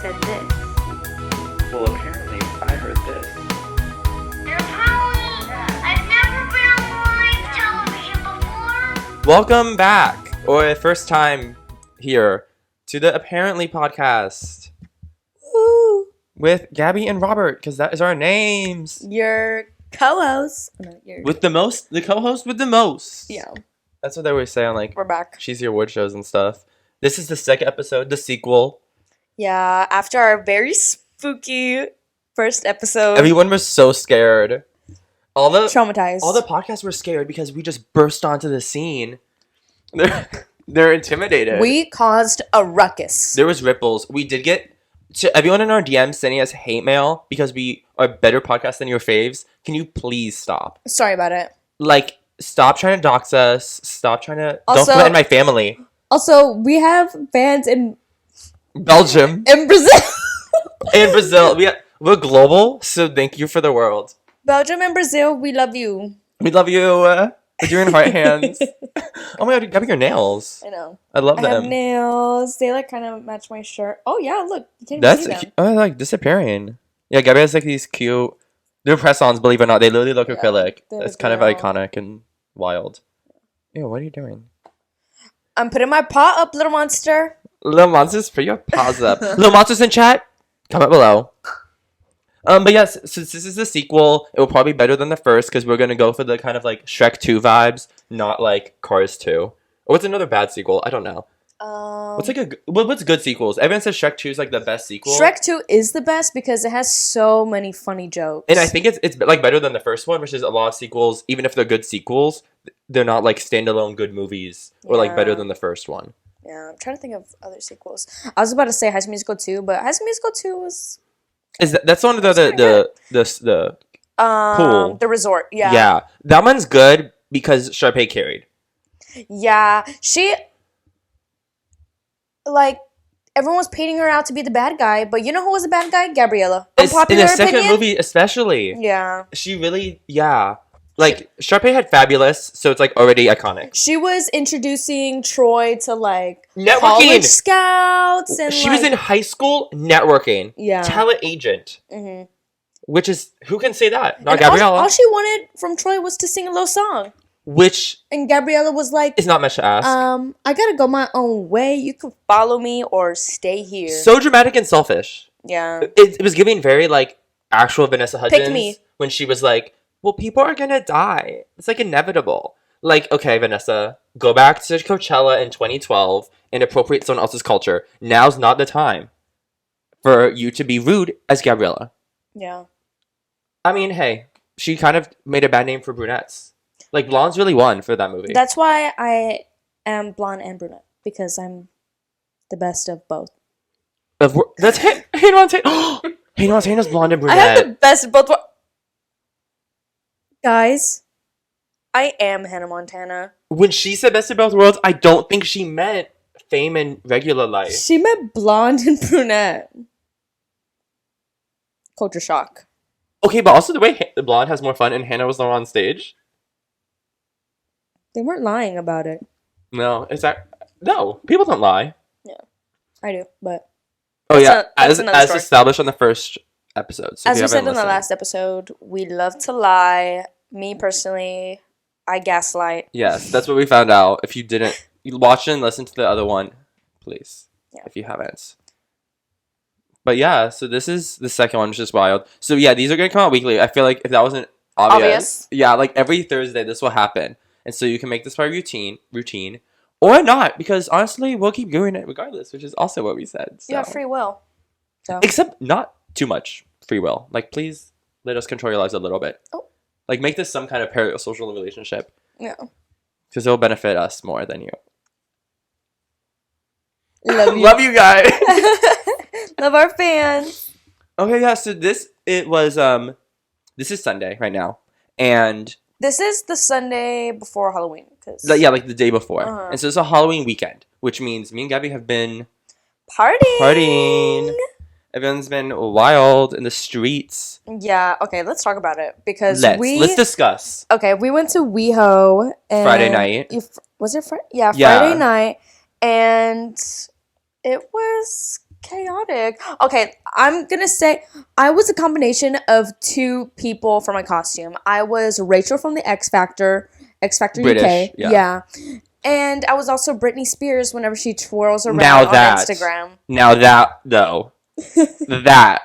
said this. Well, apparently, I heard this. They're Halloween. I've never been on live television before. Welcome back, or first time here, to the Apparently podcast. Woo! With Gabby and Robert, because that is our names. Your co-host. With the most, the co-host with the most. Yeah. That's what they always say on, like, We're back. cheesy award shows and stuff. This is the second episode, the sequel. Yeah, after our very spooky first episode. Everyone was so scared. Traumatized. All the podcasts were scared because we just burst onto the scene. They're intimidated. We caused a ruckus. There was ripples. We did get to everyone in our DMs sending us hate mail because we are better podcasts than your faves. Can you please stop? Sorry about it. Like, stop trying to dox us. Stop trying to. Also- don't threaten my family. Also, we have fans in Belgium. Brazil. In Brazil. We're global, so thank you for the world. Belgium and Brazil, we love you. We love you. With your heart hands. Oh my god, Gabby, your nails. I know. I love I them. have nails. They like kind of match my shirt. Oh yeah, look. You can't even That's see them. like disappearing. Yeah, Gabby has like these cute. They're press-ons, believe it or not. They literally look acrylic. they It's look kind of real. iconic and wild. Ew, what are you doing? I'm putting my paw up, little monster. Little monsters, put your paws up. Little monsters in chat, comment below. But yes, since this is the sequel, it will probably be better than the first because we're gonna go for the kind of like Shrek 2 vibes, not like Cars 2. Or what's another bad sequel? I don't know. What's good sequels? Everyone says Shrek 2 is like the best sequel. Shrek 2 is the best because it has so many funny jokes. And I think it's like better than the first one, which is a lot of sequels, even if they're good sequels, they're not like standalone good movies or like better than the first one. Yeah, I'm trying to think of other sequels. I was about to say High School Musical 2, but High School Musical 2 was That's one of the pool. the resort. Yeah. Yeah, that one's good because Sharpay carried. Yeah, she like everyone was painting her out to be the bad guy, but you know who was the bad guy? Gabriella. In Unpopular the second opinion? movie, especially. Yeah. She really, like Sharpay had Fabulous, so it's like already iconic. She was introducing Troy to like Networking. college scouts and She was in high school networking. Yeah. Talent agent. Mm-hmm. Which is, who can say that? Not And Gabriella. all she wanted from Troy was to sing a little song. Which And Gabriella was like, is not much to ask. I gotta go my own way. You can follow me or stay here. So dramatic and selfish. Yeah. It was giving very like actual Vanessa Hudgens. Pick me. When she was like, well, people are gonna die. It's like inevitable. Like, okay, Vanessa, go back to Coachella in 2012 and appropriate someone else's culture. Now's not the time for you to be rude as Gabriella. Yeah. I mean, hey, she kind of made a bad name for brunettes. Like, blondes really won for that movie. That's why I am blonde and brunette. Because I'm the best of both. That's Hannah Montana. Hannah Montana's blonde and I brunette. have the best of both. Guys, I am Hannah Montana. When she said best of both worlds, I don't think she meant fame in regular life. She meant blonde and brunette. Culture shock. Okay, but also the way the blonde has more fun and Hannah was the one on stage. They weren't lying about it. No, no, people don't lie. Yeah, I do, but Oh yeah, that's another as story. established on the first episode. So as if you we said haven't in the listened- last episode, we love to lie. Me personally, I gaslight. Yes, that's what we found out. If you didn't watch and listen to the other one, please, if you haven't. But yeah, so this is the second one, which is wild. So yeah, these are gonna come out weekly. I feel like if that wasn't obvious. Yeah, like every Thursday this will happen. And so you can make this part routine, or not, because honestly, we'll keep doing it regardless, which is also what we said. So. You have free will. So. Except not too much free will. Like, please let us control your lives a little bit. Oh. Like, make this some kind of parasocial relationship. Yeah. Because it'll benefit us more than you. Love you. Love you guys. Love our fans. Okay, yeah, so this is Sunday right now. And this is the Sunday before Halloween. Like the day before. Uh-huh. And so it's a Halloween weekend, which means me and Gabby have been partying. Everyone's been wild in the streets. Yeah, okay, let's talk about it. Because let's discuss. Okay, we went to WeHo. Friday night. Was it Friday? Yeah, Friday night. And it was chaotic. Okay, I'm gonna say I was a combination of two people for my costume. I was Rachel from the X Factor British, UK. yeah. And I was also Britney Spears whenever she twirls around Now on that. Instagram. Now that, though. that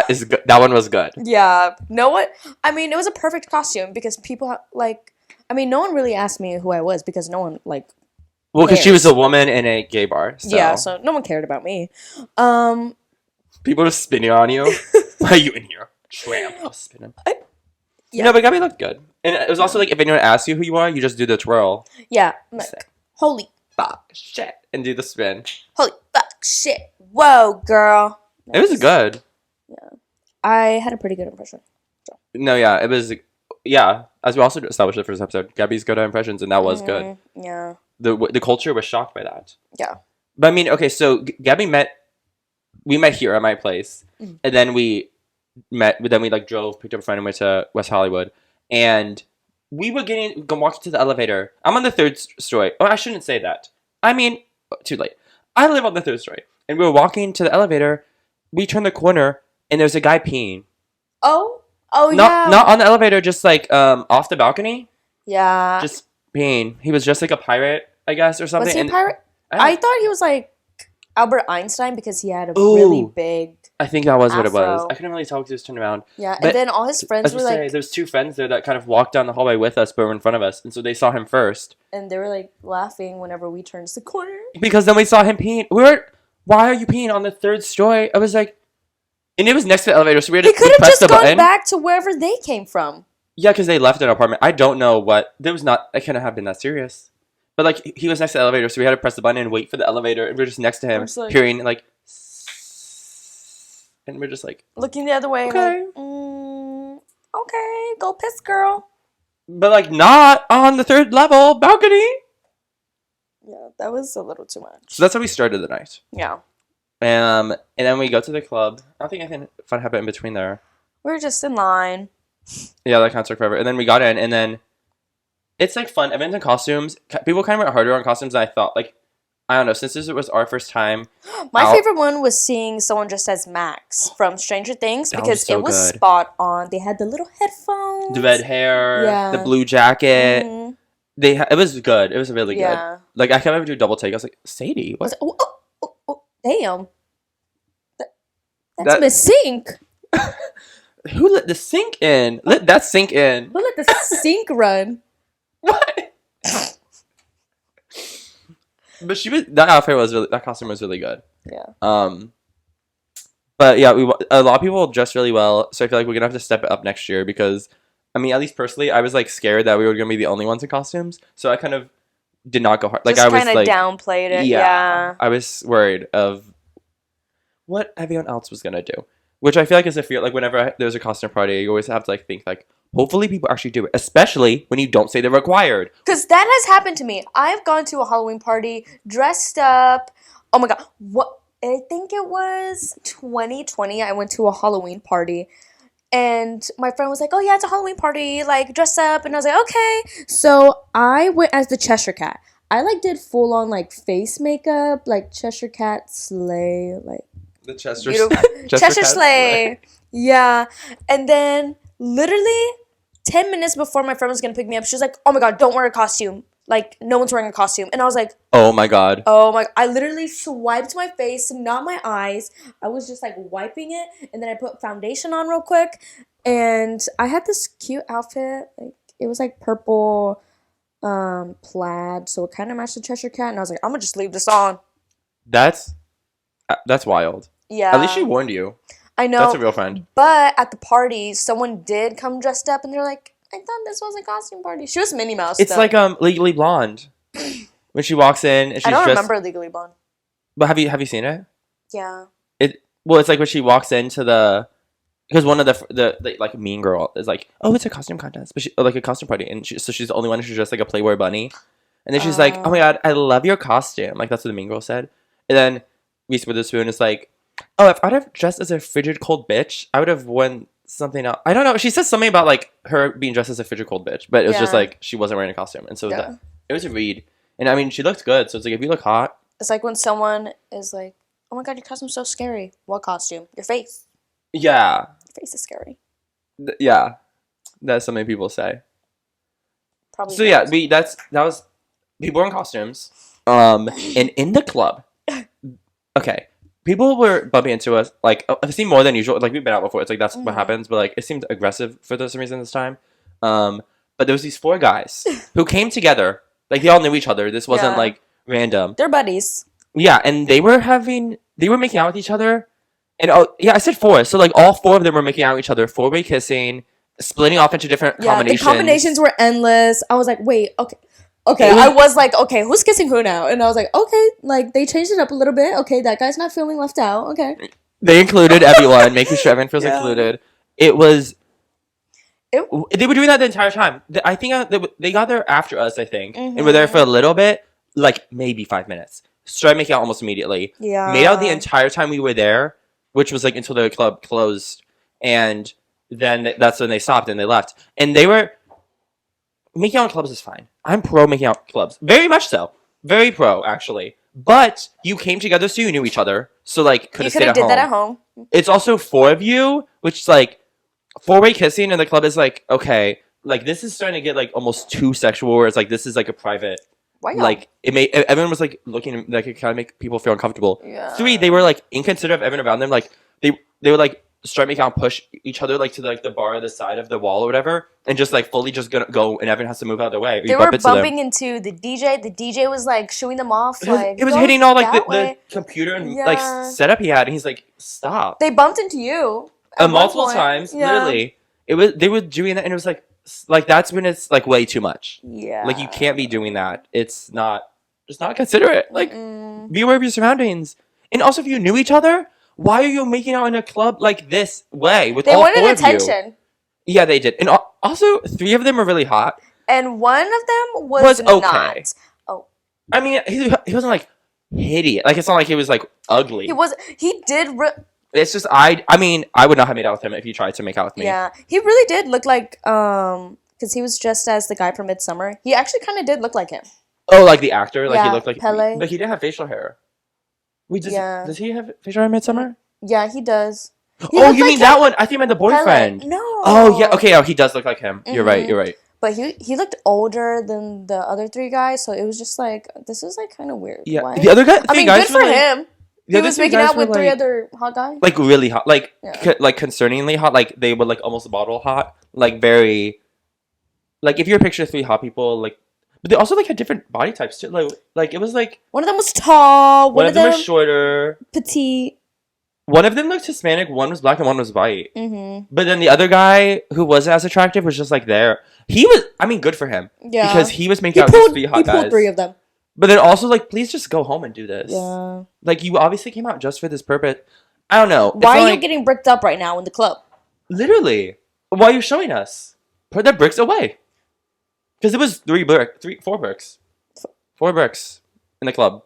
is good. That one was good. Yeah. No one. I mean, it was a perfect costume because people like. I mean, no one really asked me who I was because no one like. Well, because she was cares. a woman in a gay bar. So. Yeah, so no one cared about me. People are spinning on you. Why are you in here? Tramp. I'll spin him. Yeah. No, but Gabby looked good. And it was also like, if anyone asks you who you are, you just do the twirl. Yeah. I'm like, holy Fuck, shit. And do the spin. Holy fuck shit. Whoa, girl. It was good. Yeah. I had a pretty good impression. So. No, yeah, it was, yeah. As we also established in the first episode, Gabby's good at impressions, and that was good. Yeah. The culture was shocked by that. Yeah. But I mean, okay, so Gabby we met here at my place, and then we like picked up a friend and went to West Hollywood, and we were walking to the elevator. I'm on the third story. Oh, I shouldn't say that. I mean, too late. I live on the third story, and we were walking to the elevator. We turned the corner, and there's a guy peeing. Oh, yeah. Not on the elevator, just like off the balcony. Yeah. Just peeing. He was just like a pirate, I guess, or something. Was he a pirate? I thought he was like Albert Einstein because he had a really big. I think that was afro. What it was. I couldn't really tell because he was turned around. Yeah, but and then all his friends were like. There's two friends there that kind of walked down the hallway with us, but were in front of us, and so they saw him first. And they were like laughing whenever we turned the corner. Because then we saw him peeing. Why are you peeing on the third story? I was like, and it was next to the elevator, so we had to could have press just the gone button. back to wherever they came from. Yeah, because they left an apartment. I don't know what. It couldn't have been that serious. But like he was next to the elevator, so we had to press the button and wait for the elevator, and we were just next to him, hearing like, and we're just like looking the other way. Okay, like, okay, go piss, girl. But like not on the third level balcony. Yeah, that was a little too much. So that's how we started the night. Yeah. And then we go to the club. I don't think anything fun happened in between there. We were just in line. Yeah, that kind of took forever. And then we got in, and then it's like fun. Events and costumes. People kind of went harder on costumes than I thought. Like, I don't know. Since this was our first time. My favorite one was seeing someone dressed as Max from Stranger Things because it was spot on. They had the little headphones. The red hair. The blue jacket. Mm-hmm. It was good. It was really good. Like, I can't ever do a double take. I was like, Sadie, what? Oh, damn. That's Miss Sink. Who let the sink in? Let that sink in. Who let the sink run? What? But that costume was really good. Yeah. But yeah, a lot of people dressed really well, so I feel like we're gonna have to step it up next year because, I mean, at least personally, I was like scared that we were gonna be the only ones in costumes, so I kind of did not go hard. Like, I was kind of downplayed it. Yeah. I was worried of what everyone else was gonna do, which I feel like is a fear. Like, whenever there's a costume party, you always have to like think like, hopefully people actually do it, especially when you don't say they're required. Because that has happened to me. I've gone to a Halloween party dressed up. Oh my god, what? I think it was 2020. I went to a Halloween party. And my friend was like, oh yeah, it's a Halloween party, like, dress up. And I was like, okay. So I went as the Cheshire Cat. I, like, did full-on, like, face makeup, like, Cheshire Cat sleigh, like. The Cheshire sleigh. Yeah. And then, literally, 10 minutes before my friend was going to pick me up, she was like, oh my god, don't wear a costume. Like, no one's wearing a costume. And I was like, oh my god. I literally swiped my face, not my eyes. I was just like wiping it, and then I put foundation on real quick, and I had this cute outfit. Like, it was like purple plaid, so it kind of matched the Cheshire Cat, and I was like, I'm gonna just leave this on. That's wild. Yeah. At least she warned you. I know. That's a real friend. But at the party, someone did come dressed up, and they're like, I thought this was a costume party. She was Minnie Mouse. It's like Legally Blonde. When she walks in and she's I don't remember Legally Blonde. But have you seen it? Yeah. It's like when she walks into because one of the like mean girl is like, oh, it's a costume contest, but like a costume party, and so she's the only one who's dressed like a Playboy bunny, and then she's like, oh my god, I love your costume, like that's what the mean girl said, and then Reese Witherspoon is like, oh, if I'd have dressed as a frigid cold bitch, I would have won something else. I don't know. She says something about like her being dressed as a frigid cold bitch, but it was just like she wasn't wearing a costume, and so it was a read. And I mean, she looked good, so it's like if you look hot, it's like when someone is like, Oh my god, your costume's so scary. What costume? Your face. Yeah. Your face is scary. Yeah. That's something people say. Probably. So yeah, that was people were in costumes. And in the club. Okay. People were bumping into us, like, I've seen more than usual. Like, we've been out before. It's like, that's what happens. But, like, it seemed aggressive for some reason this time. But there was these 4 guys who came together. Like, they all knew each other. This wasn't, like, random. They're buddies. Yeah, and they were making out with each other. And, oh, yeah, I said 4. So, like, all 4 of them were making out with each other. 4-way kissing, splitting off into different combinations. The combinations were endless. I was like, wait, okay. Okay, I was like, okay, who's kissing who now? And I was like, okay, like, they changed it up a little bit. Okay, that guy's not feeling left out. Okay. They included everyone, making sure everyone feels included. They were doing that the entire time. I think they got there after us, I think. And were there for a little bit, like, maybe 5 minutes. Started making out almost immediately. Yeah. Made out the entire time we were there, which was, like, until the club closed. And then that's when they stopped and they left. And they were... Making out in clubs is fine. I'm pro making out clubs. Very much so. Very pro, actually. But you came together so you knew each other. So, like, could have stayed at home. You could have did that at home. It's also 4 of you, which is, like, 4-way kissing in the club is, like, okay. Like, this is starting to get, like, almost too sexual, where it's, like, this is, like, a private... Why not? Like, everyone was, like, looking, like, it kind of make people feel uncomfortable. Yeah. 3, they were, like, inconsiderate of everyone around them. Like, they were, like... start making out, push each other like to like the bar or the side of the wall or whatever, and just like fully just gonna go, and everyone has to move out of their way. They were bumping into the DJ. The DJ was like shooing them off. It was hitting all like the computer and like setup he had, and he's like, stop. They bumped into you multiple times, literally. They were doing that, and it was like that's when it's like way too much. Yeah, like you can't be doing that. It's not considerate. Like be aware of your surroundings, and also if you knew each other. Why are you making out in a club like this way with all 4 of you? They wanted attention. Yeah, they did. And also, 3 of them were really hot. And one of them was okay. Not. Oh. I mean, he wasn't, like, hideous. Like, it's not like he was, like, ugly. He did... It's just, I mean, I would not have made out with him if he tried to make out with me. Yeah. He really did look like, because he was dressed as the guy from Midsommar. He actually kind of did look like him. Oh, like the actor? Like, he looked like... Pele. But he didn't have facial hair. Does he have facial hair in Midsommar? Yeah, he does. You mean that one? I think I meant the boyfriend. No. Oh, yeah. Okay, he does look like him. You're right. But he looked older than the other 3 guys, so it was just like, this is like kind of weird. Yeah. Why? The other guy, I mean, good for him. He was making out with 3 other hot guys. Like, really hot. Like, like concerningly hot. Like, they were like almost bottle hot. Like, very... Like, if you picture 3 hot people, like... But they also, like, had different body types, too. Like it was, like... One of them was tall. One of them was shorter. Petite. One of them looked Hispanic, one was black, and one was white. But then the other guy, who wasn't as attractive, was just, like, there. He was... I mean, good for him. Yeah. Because he was making out with 3 hot guys. He pulled 3 of them. But then also, like, please just go home and do this. Yeah. Like, you obviously came out just for this purpose. I don't know. Why are you getting bricked up right now in the club? Literally. Why are you showing us? Put the bricks away. Because it was 4 bricks. 4 bricks in the club.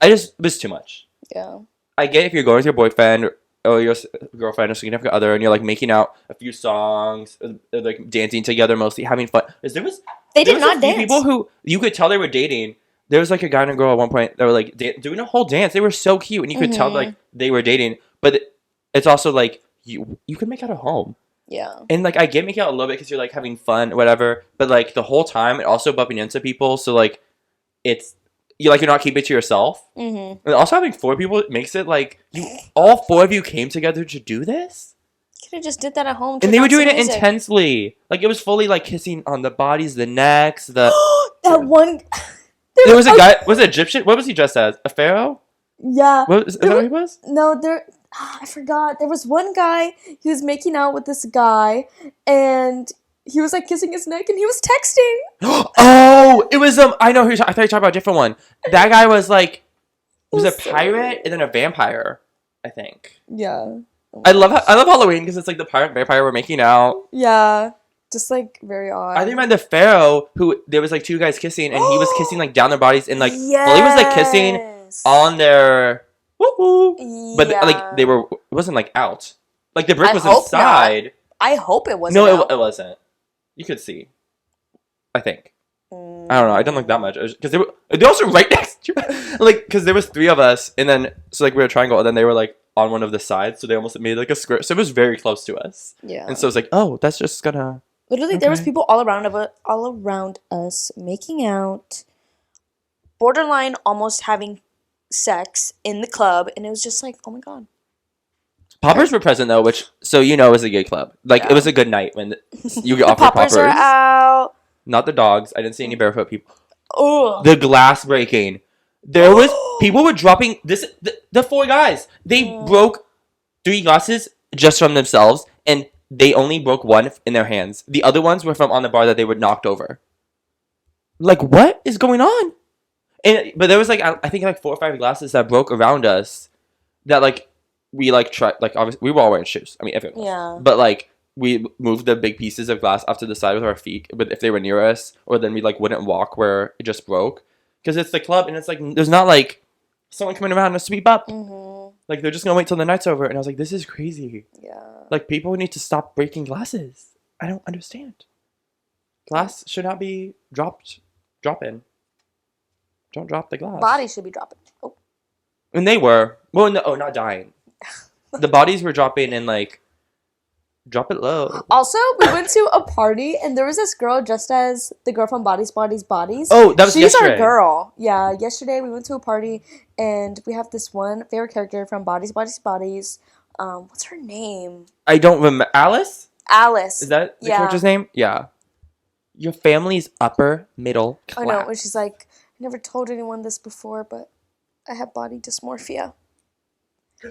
It was too much. Yeah. I get if you're going with your boyfriend or your girlfriend or significant other and you're like making out a few songs, or, like dancing together mostly, having fun. They did not dance. People who you could tell they were dating. There was like a guy and a girl at one point that were like doing a whole dance. They were so cute and you could tell like they were dating. But it's also like you could make out at home. Yeah. And, like, I get making out a little bit because you're, like, having fun or whatever. But, like, the whole time, it also bumping into people. So, like, you're not keeping it to yourself. And also having 4 people makes it, like, all 4 of you came together to do this? You could have just did that at home. And they were doing it intensely. Like, it was fully, like, kissing on the bodies, the necks, the... That one... There was a guy... Was it Egyptian? What was he dressed as? A pharaoh? Yeah. Is that what he was? No, I forgot. There was one guy, he was making out with this guy, and he was, like, kissing his neck, and he was texting. Oh! It was, I know who I thought you were talking about a different one. That guy was, like, was a pirate and then a vampire, I think. Yeah. Oh I love Halloween, because it's, like, the pirate and vampire were making out. Yeah. Just, like, very odd. I think I meant the pharaoh, who, there was, like, 2 guys kissing, and he was kissing, like, down their bodies, and, like, well, he was, like, kissing on their... Woo-hoo. But like it wasn't like out. Like the brick was inside. Not. I hope it wasn't. No, it wasn't. You could see. I think. I don't know. I didn't look that much because they also right next to like because there was 3 of us and then so like we were a triangle and then they were like on one of the sides so they almost made like a square so it was very close to us. Yeah. And so it's like oh that's just gonna Literally there was people all around us making out, borderline almost having sex in the club, and it was just like, oh my god. Poppers were present though, which so was a gay club. Like it was a good night when you get The offered poppers are out. Not the dogs. I didn't see any barefoot people. Oh. The glass breaking. There was people were dropping the 4 guys. They broke 3 glasses just from themselves, and they only broke 1 in their hands. The other ones were from on the bar that they were knocked over. Like what is going on? But there was like I think like 4 or 5 glasses that broke around us. That like we like tried like obviously we were all wearing shoes. I mean everyone was. Yeah. But like we moved the big pieces of glass off to the side with our feet, but if they were near us, or then we like wouldn't walk where it just broke, because it's the club and it's like there's not like someone coming around to sweep up. Like they're just gonna wait till the night's over, and I was like, this is crazy. Yeah. Like people need to stop breaking glasses. I don't understand. Glass should not be dropped. Drop in. Don't drop the glass. Bodies should be dropping. Oh. And they were not dying. The bodies were dropping and like. Drop it low. Also, we went to a party and there was this girl dressed as the girl from Bodies. Oh, that was She's yesterday. our girl. Yeah, yesterday we went to a party and we have this one favorite character from Bodies. What's her name? I don't remember. Alice? Alice. Is that the character's name? Yeah. Your family's upper middle class. I know. And she's like, I never told anyone this before, but I have body dysmorphia.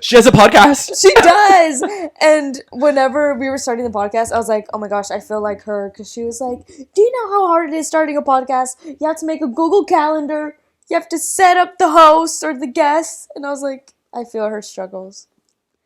She has a podcast. She does. And whenever we were starting the podcast, I was like, oh my gosh, I feel like her. Because she was like, do you know how hard it is starting a podcast? You have to make a Google Calendar. You have to set up the host or the guests. And I was like, I feel her struggles.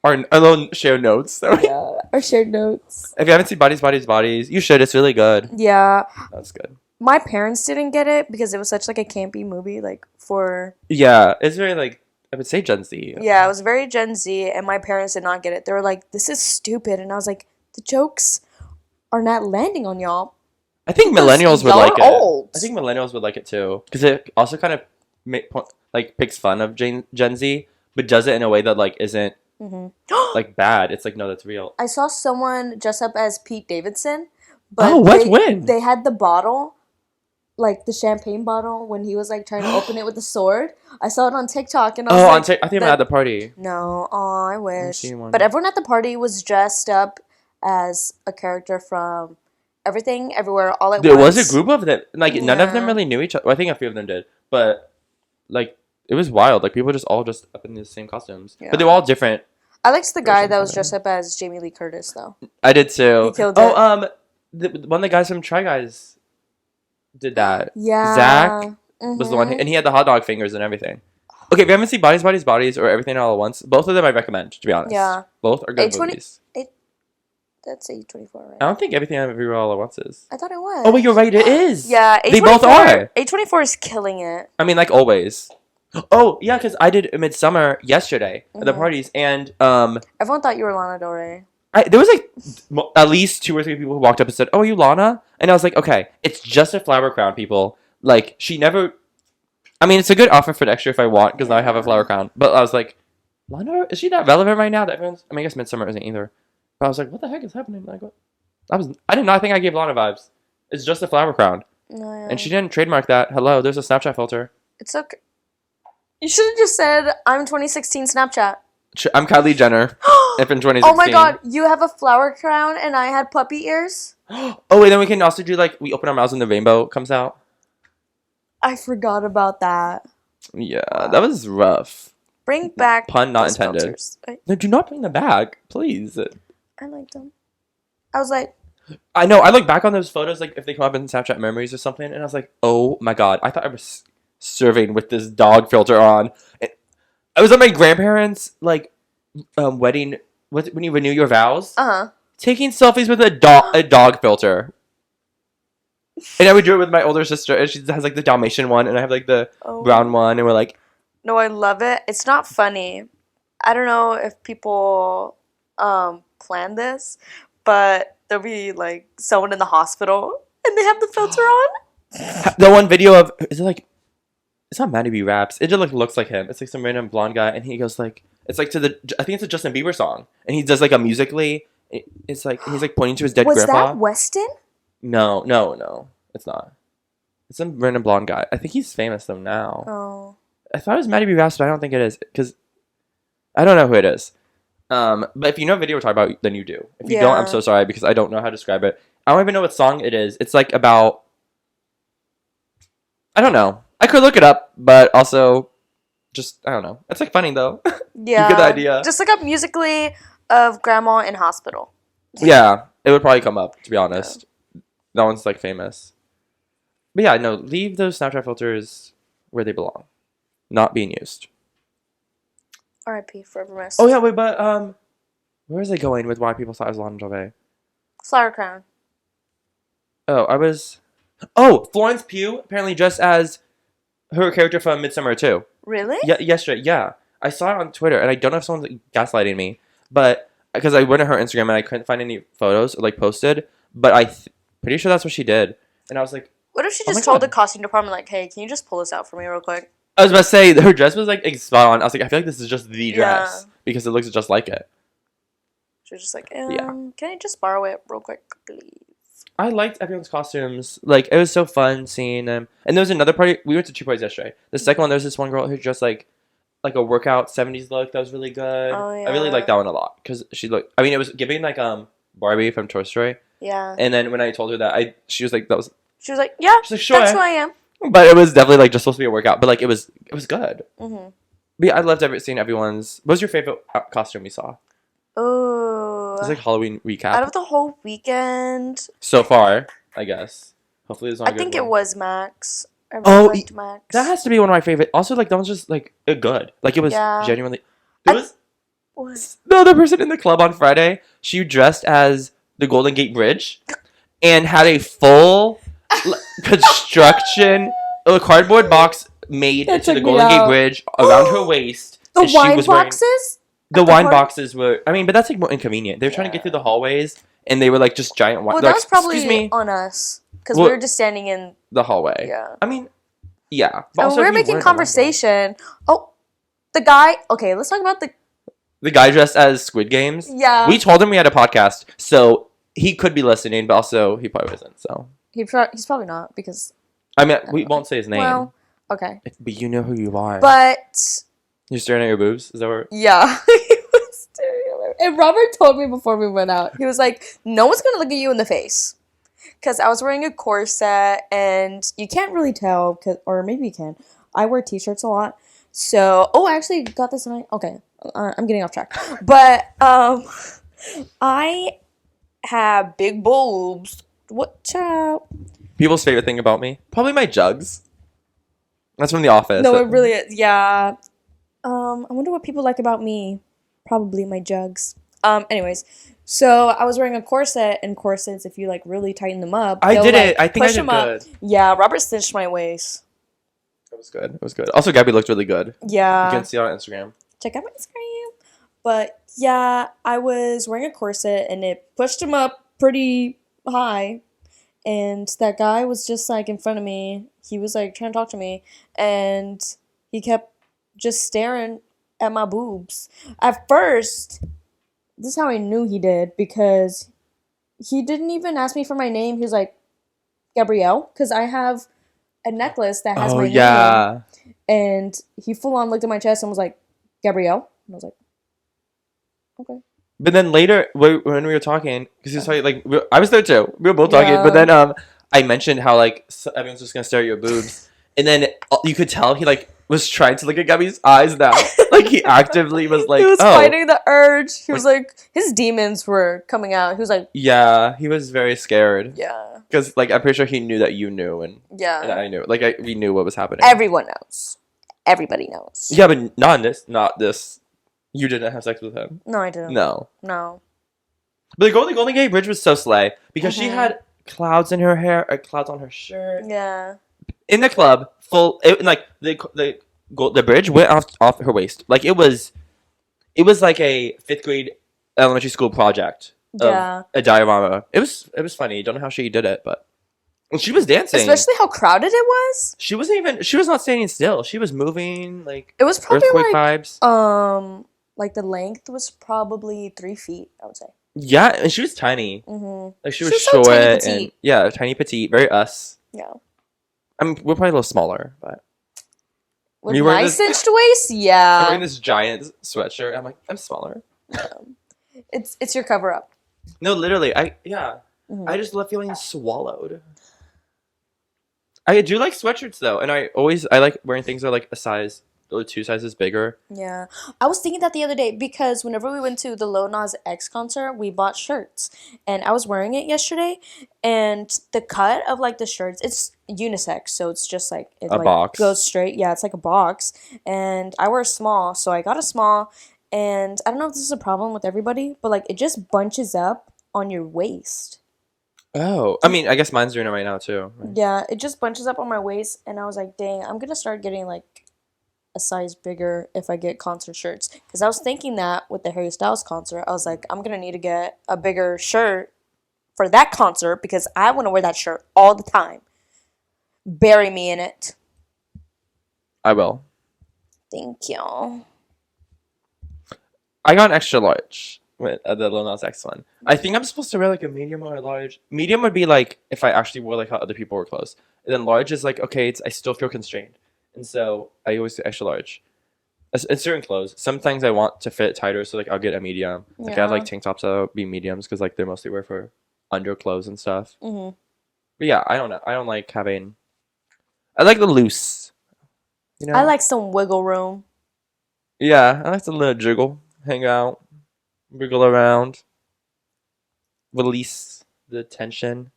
Our little shared notes. Yeah, our shared notes. If you haven't seen Bodies, you should. It's really good. Yeah. That's good. My parents didn't get it because it was such like a campy movie, like for... Yeah, it's very like... I would say Gen Z. Yeah, it was very Gen Z, and my parents did not get it. They were like, this is stupid. And I was like, the jokes are not landing on y'all. I think millennials would like it. Old. I think millennials would like it too. Because it also kind of picks fun of Gen Z, but does it in a way that like isn't like bad. It's like, no, that's real. I saw someone dress up as Pete Davidson. But when? They had the bottle, like the champagne bottle, when he was like trying to open it with the sword. I saw it on TikTok, and I was like, I think I'm at the party. No, I wish. Seen one. But everyone at the party was dressed up as a character from Everything, Everywhere, All at Once. There was a group of them. Like none of them really knew each other. Well, I think a few of them did, but like it was wild. Like people just all dressed up in the same costumes, but they were all different. I liked the guy that was dressed up as Jamie Lee Curtis, though. I did too. He killed it. One of the guys from Try Guys did that. Yeah. Zach was the one, and he had the hot dog fingers and everything. Okay, if you haven't seen Bodies, or Everything All at Once, both of them I recommend, to be honest. Yeah. Both are good movies. That's A24, right? I don't think Everything Everywhere All at Once is. I thought it was. Oh, wait, you're right, it is. Yeah, they both are. A24 is killing it. I mean, like always. Oh, yeah, because I did Midsummer yesterday at the parties, and everyone thought you were Lana Del Rey. There was like at least 2 or 3 people who walked up and said, "Oh, are you Lana?" And I was like, "Okay, it's just a flower crown, people. Like, she never. I mean, it's a good offer for next year if I want, because now I have a flower crown. But I was like, Lana, is she that relevant right now? That everyone's. I mean, I guess Midsummer isn't either. But I was like, what the heck is happening? Like, what? I did not think I gave Lana vibes. It's just a flower crown, and she didn't trademark that. Hello, there's a Snapchat filter. It's okay. You should have just said, "I'm 2016 Snapchat." I'm Kylie Jenner. If in 2016. Oh my god, you have a flower crown and I had puppy ears? Oh wait, then we can also do like, we open our mouths and the rainbow comes out. I forgot about that. Yeah, that was rough. Bring back pun not intended. filters. No, do not bring them back, please. I liked them. I was like, I know, I look back on those photos, like if they come up in Snapchat memories or something, and I was like, oh my god, I thought I was serving with this dog filter on. I was at my grandparents' like wedding. When you renew your vows, taking selfies with a dog filter, and I would do it with my older sister, and she has like the Dalmatian one, and I have like the brown one, and we're like, no, I love it. It's not funny. I don't know if people plan this, but there'll be like someone in the hospital, and they have the filter on. The one video of, is it like, it's not Maddie B Raps. It just like looks like him. It's like some random blonde guy, and he goes like, it's like to the, I think it's a Justin Bieber song, and he does like a musically. It's like he's like pointing to his dead Was grandpa. that Weston? No, it's not. It's some random blonde guy. I think he's famous though now. Oh. I thought it was Maddie B Raps, but I don't think it is because I don't know who it is. But if you know what video we're talking about, then you do. If you don't, I'm so sorry because I don't know how to describe it. I don't even know what song it is. It's like about, I don't know. I could look it up, but also just, I don't know. It's like funny though. Yeah. You get the idea. Just look up musically of grandma in hospital. Yeah, it would probably come up, to be honest. That one's like famous. But yeah, no, leave those Snapchat filters where they belong. Not being used. R.I.P. Forever Missed. Oh yeah, wait, but where is it going with why people thought I was Lana Del Rey? Flower Crown. Florence Pugh apparently dressed as her character from Midsummer 2. Really? Yeah, yesterday, yeah. I saw it on Twitter, and I don't know if someone's like, gaslighting me, but because I went to her Instagram and I couldn't find any photos like posted, but pretty sure that's what she did, and I was like, what if she oh just my told God. the costume department like, hey, can you just pull this out for me real quick? I was about to say her dress was like spot on. I was like, I feel like this is just the dress Yeah. because it looks just like it. She was just like, Yeah. can I just borrow it real quick, please? I liked everyone's costumes. Like, it was so fun seeing them. And there was another party. We went to 2 parties yesterday. The second one, there was this one girl who dressed like a workout 70s look that was really good. Oh, I really yeah. liked that one a lot because she looked. I mean, it was giving like Barbie from Toy Story. Yeah. And then when I told her that, she was like, She was like, yeah, she's like, sure. that's who I am. But it was definitely like just supposed to be a workout. But like it was good. Mm-hmm. But yeah, I loved seeing everyone's. What was your favorite costume we saw? Oh. It was like Halloween recap. Out of the whole weekend, So far, I guess. Hopefully, there's not. I think it was Max. I really Oh, liked Max. That has to be one of my favorite. Also, like that one's just like good. Like it was Yeah. genuinely. There was What? the other person in the club on Friday. She dressed as the Golden Gate Bridge, and had a full construction, a cardboard box made That into took the me Golden Gate out. Bridge around her waist. The and she wine was wearing- boxes? The At the wine party? boxes were. I mean, but that's like more inconvenient. They were trying to get through the hallways, and they were like just giant wine. Well, like, that was probably excuse me, on us. Because Well- we were just standing in. the hallway. Yeah. I mean, yeah. But And also we were if you making weren't, I love that. conversation. Oh, the guy. Okay, let's talk about the. The guy dressed as Squid Games. Yeah. We told him we had a podcast, so he could be listening, but also he probably wasn't. So He's probably not because. I mean, we won't say his name. Well, okay. But you know who you are. But. You're staring at your boobs? Is that what? Yeah. He was staring at my- And Robert told me before we went out. He was like, no one's going to look at you in the face. Because I was wearing a corset and you can't really tell. Or maybe you can. I wear t-shirts a lot. So, I actually got this tonight. Okay. I'm getting off track. But I have big boobs. What, child? People's favorite thing about me? Probably my jugs. That's from The Office. No, it really is. Yeah. I wonder what people like about me. Probably my jugs. Anyways, so I was wearing a corset, and corsets, if you like really tighten them up, I they'll, did like, it. I think I push did them up. good. Yeah, Robert cinched my waist. It was good. It was good. Also, Gabby looked really good. You Yeah. can see it on Instagram. Check out my Instagram. But yeah, I was wearing a corset, and it pushed him up pretty high. And that guy was just like in front of me. He was like trying to talk to me, and he kept just staring at my boobs. At first, this is how I knew he did, because he didn't even ask me for my name. He was like, Gabrielle, because I have a necklace that has my name. yeah. And he full on looked at my chest and was like, Gabrielle? And I was like, okay. But then later, when we were talking, because he was talking, like, I was there too. We were both talking. Yeah. But then I mentioned how, like, everyone's just going to stare at your boobs. And then you could tell he, like, was trying to look at Gabby's eyes now. Like, he actively was like, he was oh. fighting the urge. He was like, his demons were coming out. He was like, Yeah, he was very scared. yeah. Because, like, I'm pretty sure he knew that you knew, and Yeah. I knew. Like, we knew what was happening. Everyone knows. Everybody knows. Yeah, but not this. You didn't have sex with him. No, I didn't. No. No. But the Golden Gate Bridge was so slay. Because she Mhm. had clouds in her hair, or clouds on her shirt. Yeah. In the club, the bridge went off her waist. Like, it was like a 5th grade elementary school project of Yeah. a diorama. It was funny. Don't know how she did it, but And she was dancing. Especially how crowded it was. She was not standing still. She was moving, like, It was probably earthquake like vibes. like the length was probably 3 feet, I would say. Yeah, and she was tiny. Mm-hmm. Like, she was so short tiny and, petite. yeah, tiny petite, very us. Yeah. I mean, we're probably a little smaller, but. With You wearing my this- cinched waist, I'm yeah. wearing this giant sweatshirt. I'm like, I'm smaller. It's your cover up. No, literally, I Mhm. just love feeling swallowed. I do like sweatshirts though, and I like wearing things that are like a size, or 2 sizes bigger. Yeah. I was thinking that the other day because whenever we went to the Lil Nas X concert, we bought shirts. And I was wearing it yesterday, and the cut of like the shirts, it's unisex, so it's just like it A like box. goes straight. Yeah, it's like a box. And I wear a small, so I got a small, and I don't know if this is a problem with everybody, but like it just bunches up on your waist. Oh, I mean, I guess mine's doing it right now too. Right? Yeah, it just bunches up on my waist, and I was like, dang, I'm gonna start getting like a size bigger if I get concert shirts. Because I was thinking that with the Harry Styles concert, I was like, I'm gonna need to get a bigger shirt for that concert because I want to wear that shirt all the time. Bury me in it. I will. Thank you. I got an extra large with the Lil Nas X one. I think I'm supposed to wear like a medium or a large. Medium would be like if I actually wore like how other people were clothes. And then large is like, okay, I still feel constrained. And so I always do extra large. In certain clothes. Sometimes I want to fit tighter, so like I'll get a medium. Like I have like tank tops that'll be mediums because like they're mostly wear for underclothes and stuff. Mm-hmm. But yeah, I don't know. I don't like having. I like the loose. You know. I like some wiggle room. Yeah, I like to little jiggle, hang out, wiggle around, release the tension.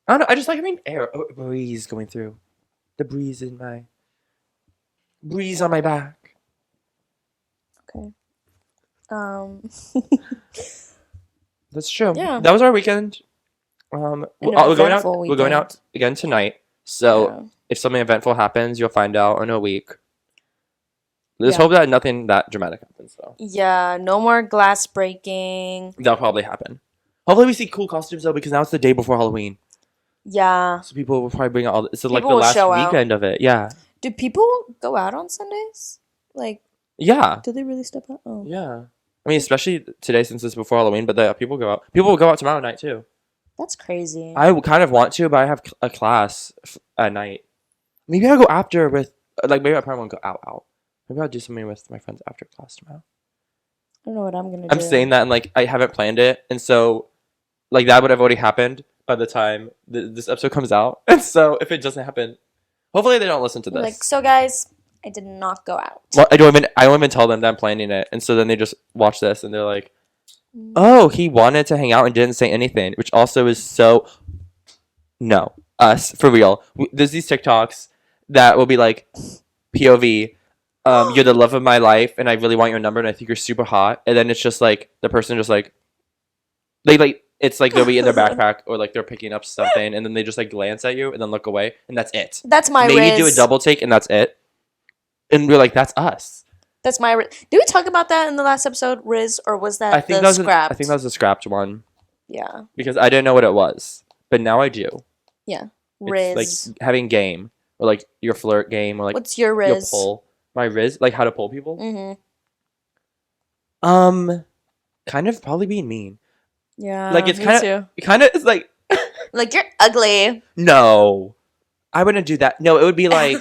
I don't know. I just like having air, breeze going through. The breeze in my breeze on my back. Okay. That's true. Yeah. That was our weekend. We're going out. eventful We're going out again tonight. So Yeah. if something eventful happens, you'll find out in a week. Let's Yeah. hope that nothing that dramatic happens, though. Yeah, no more glass breaking. That'll probably happen. Hopefully, we see cool costumes though, because now it's the day before Halloween. Yeah. So people will probably bring out all. It's like the People will last show out. weekend of it. Yeah. Do people go out on Sundays? Like, Yeah. do they really step out? Oh. Yeah. I mean, especially today since it's before Halloween, but people go out. People will go out tomorrow night too. That's crazy. I kind of want to, but I have a class at night. Maybe I'll go after with maybe I probably won't go out. Maybe I'll do something with my friends after class tomorrow. I don't know what I'm gonna do. I'm saying that and like I haven't planned it, and so like that would have already happened by the time this episode comes out. And so if it doesn't happen, hopefully they don't listen to this. Like, so guys, I did not go out. Well, I don't even tell them that I'm planning it, and so then they just watch this and they're like, "Oh, he wanted to hang out and didn't say anything," which also is so. No, us for real. There's these TikToks that will be like, POV. You're the love of my life, and I really want your number, and I think you're super hot. And then it's just like the person just like, it's like they'll be in their backpack or like they're picking up something, and then they just like glance at you and then look away, and that's it. That's my Maybe Riz. do a double take, and that's it. And we're like, that's us. That's my Riz. Did we talk about that in the last episode, Riz, or was that I think the that was scrapped? I think that was the scrapped one Yeah. because I didn't know what it was, but now I do. Yeah. It's Riz. like having game or like your flirt game or like What's your your Riz? pull. My Riz, like how to pull people. Mm-hmm. Kind of probably being mean. Yeah. Like it's me kind of too. it kind of is like Like, you're ugly. no, I wouldn't do that. No, it would be like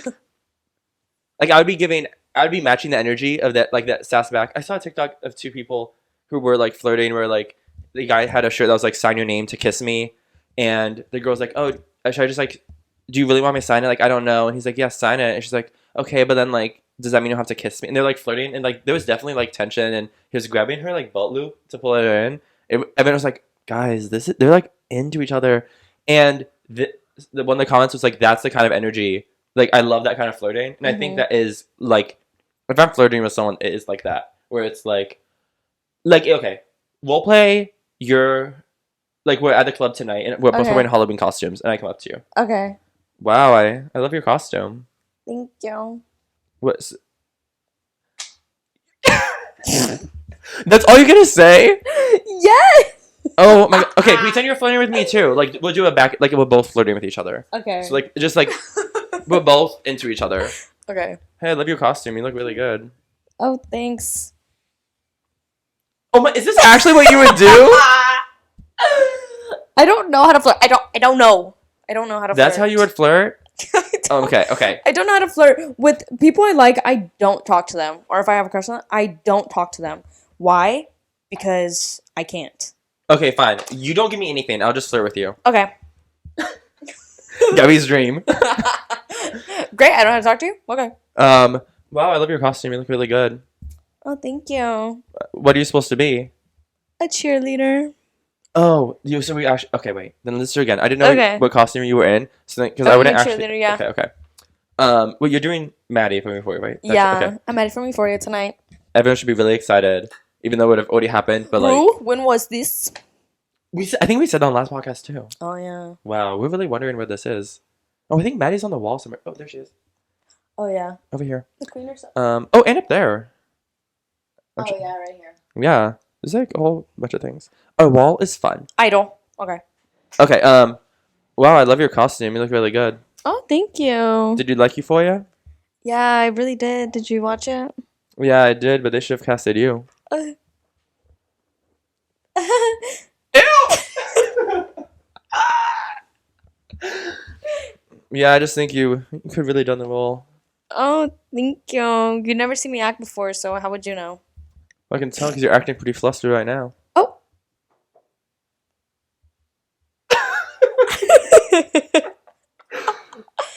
like I would be matching the energy of that like that sass back. I saw a TikTok of 2 people who were like flirting where like the guy had a shirt that was like sign your name to kiss me, and the girl's like, oh, should I just like, do you really want me to sign it? Like I don't know, and he's like, yeah, sign it, and she's like, okay, but then like, does that mean you don't have to kiss me? And they're like flirting, and like there was definitely like tension, and he was grabbing her like belt loop to pull her in. Everyone was like, guys, they're like into each other, and one of the comments was like, that's the kind of energy. Like I love that kind of flirting, and I think that is like, if I'm flirting with someone, it is like that, where it's like okay, we'll play your, like we're at the club tonight, and we're both Okay. wearing Halloween costumes, and I come up to you. Okay. Wow, I love your costume. Thank you. What's that's all you're gonna say? Yes. Oh my god. Okay, pretend you're flirting with me too. Like we'll do a back. Like we're both flirting with each other. Okay. So like just like we're both into each other. Okay. Hey, I love your costume. You look really good. Oh, thanks. Oh my! Is this actually what you would do? I don't know how to flirt. I don't know. I don't know how to That's flirt. how you would flirt. I don't- Okay. I don't know how to flirt with people I like. I don't talk to them, or if I have a crush on them, I don't talk to them. Why? Because I can't. Okay, fine. You don't give me anything. I'll just flirt with you. Okay. Gabby's dream. Great. I don't have to talk to you. Okay. Wow, I love your costume. You look really good. Oh, thank you. What are you supposed to be? A cheerleader. Oh, so we actually. Okay, wait. Then let's do it again. I didn't know Okay. what costume you were in, so because Oh, I wouldn't you're actually. cheerleader, yeah. Okay. Well, you're doing Maddie for me for you, right? Yeah. Okay. I'm ready for me for you tonight. Everyone should be really excited, even though it would have already happened. But like, Who? When was this? I think we said that on the last podcast too. Oh, yeah. Wow, we're really wondering where this is. Oh, I think Maddie's on the wall somewhere. Oh, there she is. Oh, yeah. Over here. The queen herself. Oh, and up there. Oh, yeah, right here. Yeah. There's like a whole bunch of things. A wall is fun. Idol. Okay. Okay, wow, I love your costume. You look really good. Oh, thank you. Did you like Euphoria? Yeah, I really did. Did you watch it? Yeah, I did, but they should have casted you. Uh. Yeah, I just think you could have really done the role. Oh, thank you. You never seen me act before, so how would you know? I can tell because you're acting pretty flustered right now. Oh.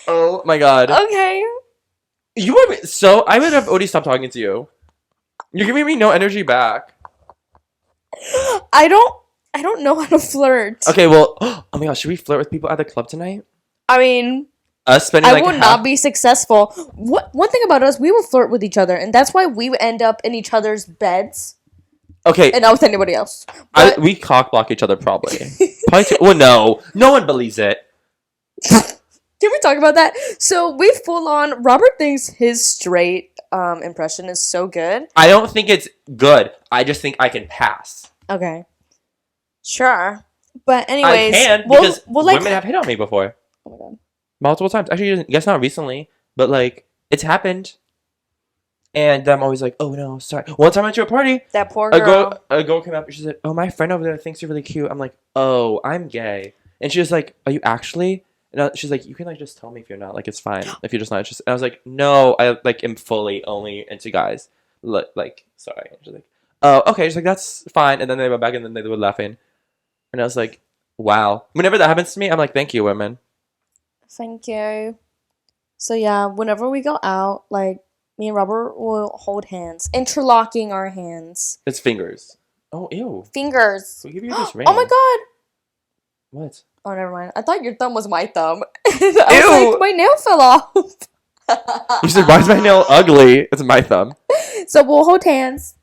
Oh my god. Okay. You would so I would have already stopped talking to you. You're giving me no energy back. I don't know how to flirt. Okay, well, oh my gosh, should we flirt with people at the club tonight? I mean, Us spending I like will not be successful. One thing about us, we will flirt with each other, and that's why we end up in each other's beds Okay, and not with anybody else. But we cock block each other probably. Probably well, no one believes it. can we talk about that? So we full on. Robert thinks his straight impression is so good. I don't think it's good. I just think I can pass. Okay, sure. But anyways, I can we'll, because we'll like. women have hit on me before. Oh my god. Multiple times. Actually, guess not recently, but like it's happened. And I'm always like, oh no, sorry. One time I went to a party, That poor girl. a girl came up and she said, oh, my friend over there thinks you're really cute. I'm like, oh, I'm gay. And she was like, are you actually? And she's like, you can like just tell me if you're not. Like it's fine if you're just not interested. And I was like, no, I like am fully only into guys. Like sorry. And she's like, oh, okay. She's like, that's fine. And then they went back and then they were laughing. And I was like, wow. Whenever that happens to me, I'm like, thank you, women. Thank you. So yeah, whenever we go out, like me and Robert will hold hands, interlocking our hands. It's fingers. Oh, ew. Fingers. Who gave you this ring? Oh my god. What? Oh, never mind. I thought your thumb was my thumb. I was like, my nail fell off. You said, why is my nail ugly? It's my thumb. So we'll hold hands.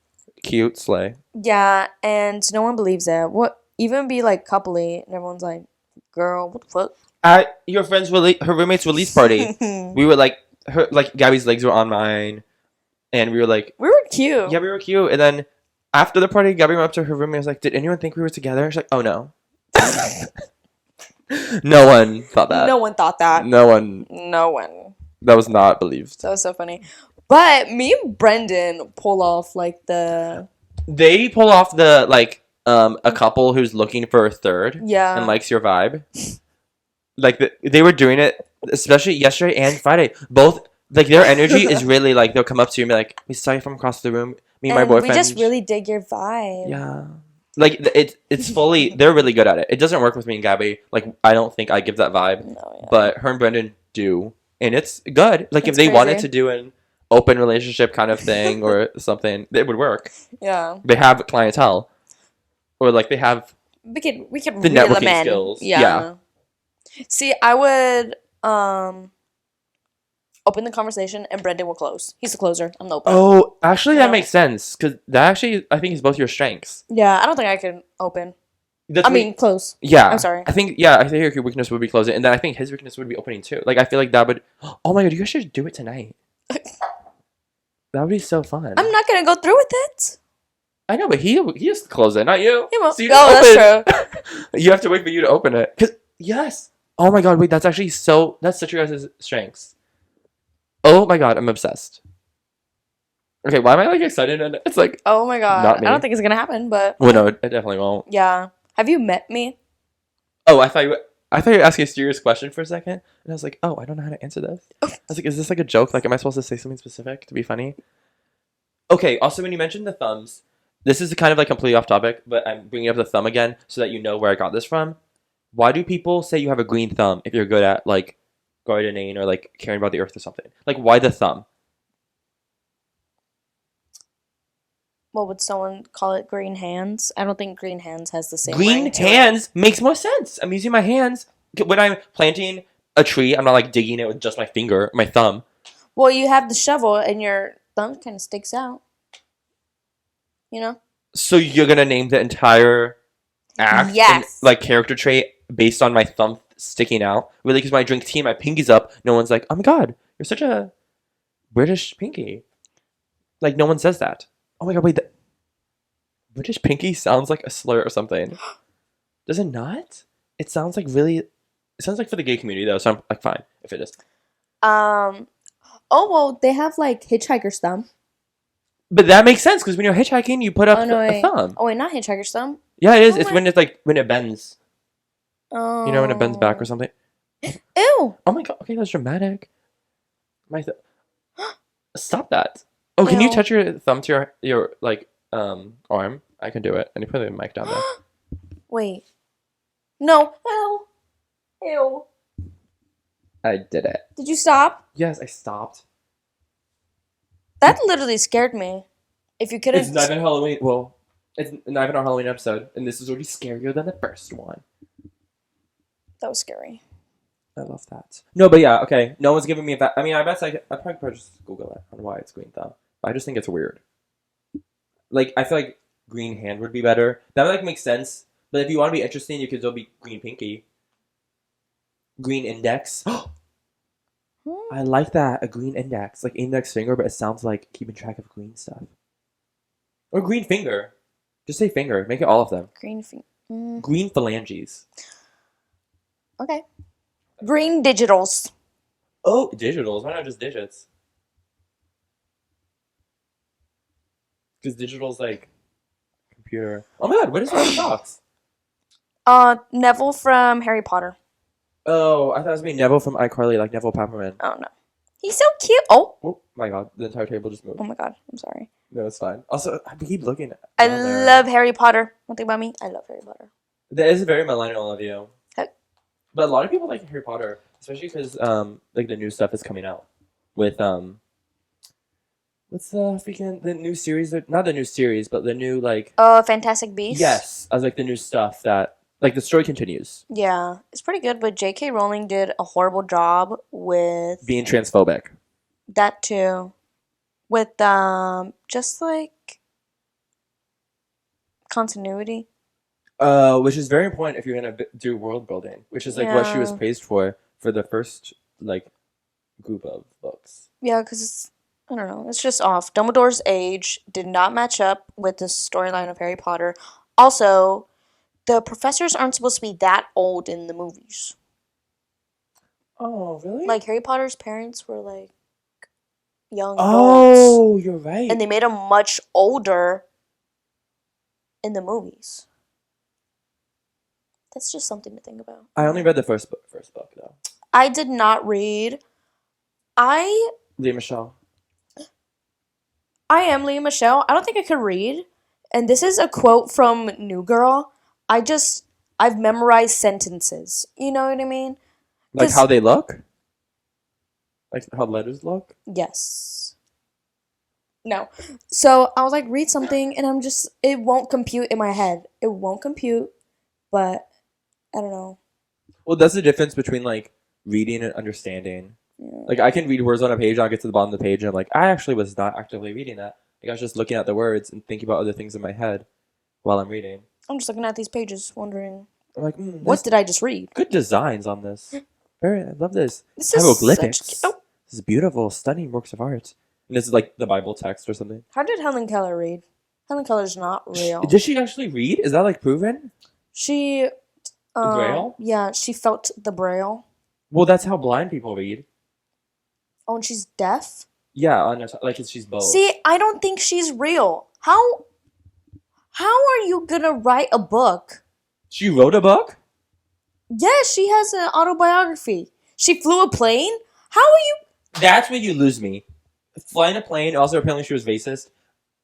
Cute, slay. Yeah, and no one believes it. What? Even be like coupley, and everyone's like, girl, what the fuck? At your friend's her roommate's release party, we were like, Gabby's legs were on mine, and we were like, We were cute. yeah, we were cute. And then after the party, Gabby went up to her roommate and was like, did anyone think we were together? She's like, oh no. No one thought that. No one thought that. No one. No one. That was not believed. That was so funny. But me and Brendan pull off like the They pull off the like a couple who's looking for a third yeah. and likes your vibe. Like they were doing it, especially yesterday and Friday. Both like their energy is really like they'll come up to you and be like, "We saw you from across the room." Me and my boyfriend. We just really dig your vibe. Yeah. Like it's fully they're really good at it. It doesn't work with me and Gabby. Like I don't think I give that vibe. No, yeah. But her and Brendan do, and it's good. Like if It's they wanted crazy. to do an open relationship kind of thing or something, it would work. Yeah. They have clientele, or like they have We could the reel them networking in. skills. Yeah. See, I would open the conversation and Brendan will close. He's the closer. I'm the opener. Oh, actually, that Yeah. makes sense because that actually I think is both your strengths. Yeah, I don't think I can open. That's I mean, close. yeah. I'm sorry. I think your weakness would be closing, and then I think his weakness would be opening too. Like I feel like that would. Oh my god, you guys should do it tonight. That would be so fun. I'm not gonna go through with it. I know, but he has to close it, not you. He won't. So you Oh, just that's open. You have to wait for you to open it. 'Cause, yes. Oh my god, wait, that's actually that's such your guys' strengths. Oh my god, I'm obsessed. Okay, why am I like excited? And it's like, Oh my god. Not me. I don't think it's gonna happen, but well, no, it definitely won't. yeah. Have you met me? Oh, I thought you were asking a serious question for a second, and I was like, oh, I don't know how to answer this. I was like, is this like a joke? Like, am I supposed to say something specific to be funny? Okay. Also, when you mentioned the thumbs, this is kind of like completely off topic, but I'm bringing up the thumb again so that you know where I got this from. Why do people say you have a green thumb if you're good at like gardening or like caring about the earth or something? Like, why the thumb? What would someone call it? Green hands? I don't think green hands has the same Green ring to it. hands makes more sense. I'm using my hands when I'm planting a tree. I'm not like digging it with just my thumb. Well, you have the shovel and your thumb kind of sticks out. You know? So you're gonna name the entire act, Yes. and, like character trait based on my thumb sticking out? Really? Because when I drink tea, my pinky's up. No one's like, "Oh my god, you're such a British pinky." Like no one says that. Oh my god, wait, British pinky sounds like a slur or something. Does it not? It sounds like really. It sounds like for the gay community though, so I'm like fine if it is. Oh well, they have like hitchhiker's thumb. But that makes sense because when you're hitchhiking, you put up Oh no, a wait. thumb. Oh wait, not hitchhiker's thumb. Yeah, it is. Oh It's my- when it's like when it bends. Oh. You know, when it bends back or something. Ew. Oh my god. Okay, that's dramatic. Stop that. Oh, can you Ew. touch your thumb to your like arm? I can do it. And you put the mic down there. Wait. No. Ew. Ew. I did it. Did you stop? Yes, I stopped. That literally scared me. If you couldn't. It's not even Halloween. Well, it's not even our Halloween episode, and this is already scarier than the first one. That was scary. I love that. No, but yeah, okay. No one's giving me that. I mean, I bet I probably just Google it on why it's green thumb. But I just think it's weird. Like, I feel like green hand would be better. That would like make sense. But if you want to be interesting, you could still be green pinky. Green index. I like that. A green index. Like index finger, but it sounds like keeping track of green stuff. Or green finger. Just say finger. Make it all of them. Green. Green phalanges. Okay. Green digitals. Oh, digitals. Why not just digits? Because digital's like computer. Oh my god, what is that socks? Neville from Harry Potter. Oh, I thought it was me Neville from iCarly, like Neville Pepperman. Oh no. He's so cute. Oh My god, the entire table just moved. my god. I'm sorry. No, it's fine. Also, I keep looking at I down there. love Harry Potter. One thing about me, I love Harry Potter. That is very millennial of you. Heck. But a lot of people like Harry Potter, especially because like the new stuff is coming out with what's the new series? Not the new series, but the new like Fantastic Beasts. yes, as like the new stuff that like the story continues. Yeah, it's pretty good, but J.K. Rowling did a horrible job with Being transphobic. that too. With just like continuity. Which is very important if you're gonna do world building, which is like what she was Yeah. praised for the first like group of books. Yeah, because it's, I don't know, it's just off. Dumbledore's age did not match up with the storyline of Harry Potter. Also, the professors aren't supposed to be that old in the movies. Oh, really? Like, Harry Potter's parents were like young adults. Oh, you're right. And they made him much older in the movies. That's just something to think about. I only read the first book though. I did not read. I Leah Michelle. am Leah Michelle. I don't think I could read. And this is a quote from New Girl. I've memorized sentences. You know what I mean? Like 'Cause- how they look? Like how letters look? Yes. No. So I was like, read something, and it won't compute in my head. It won't compute, but I don't know. Well, that's the difference between like reading and understanding. Yeah. Like I can read words on a page and I'll get to the bottom of the page and I'm like, I actually was not actively reading that. Like I was just looking at the words and thinking about other things in my head while I'm reading. I'm just looking at these pages, wondering, I'm like, what did I just read? good designs on this. I love this. This is Hieroglyphics. such. Oh, This is beautiful, stunning works of art. And this is like the Bible text or something. how did Helen Keller read? Helen Keller's not real. Does she actually read? Is that like proven? She, Braille? yeah, she felt the braille. Well, that's how blind people read. Oh, and she's deaf? Yeah, like she's both. See, I don't think she's real. How are you gonna write a book? She wrote a book? Yeah, she has an autobiography. She flew a plane? How are you? That's where you lose me. Flying a plane, also apparently she was racist.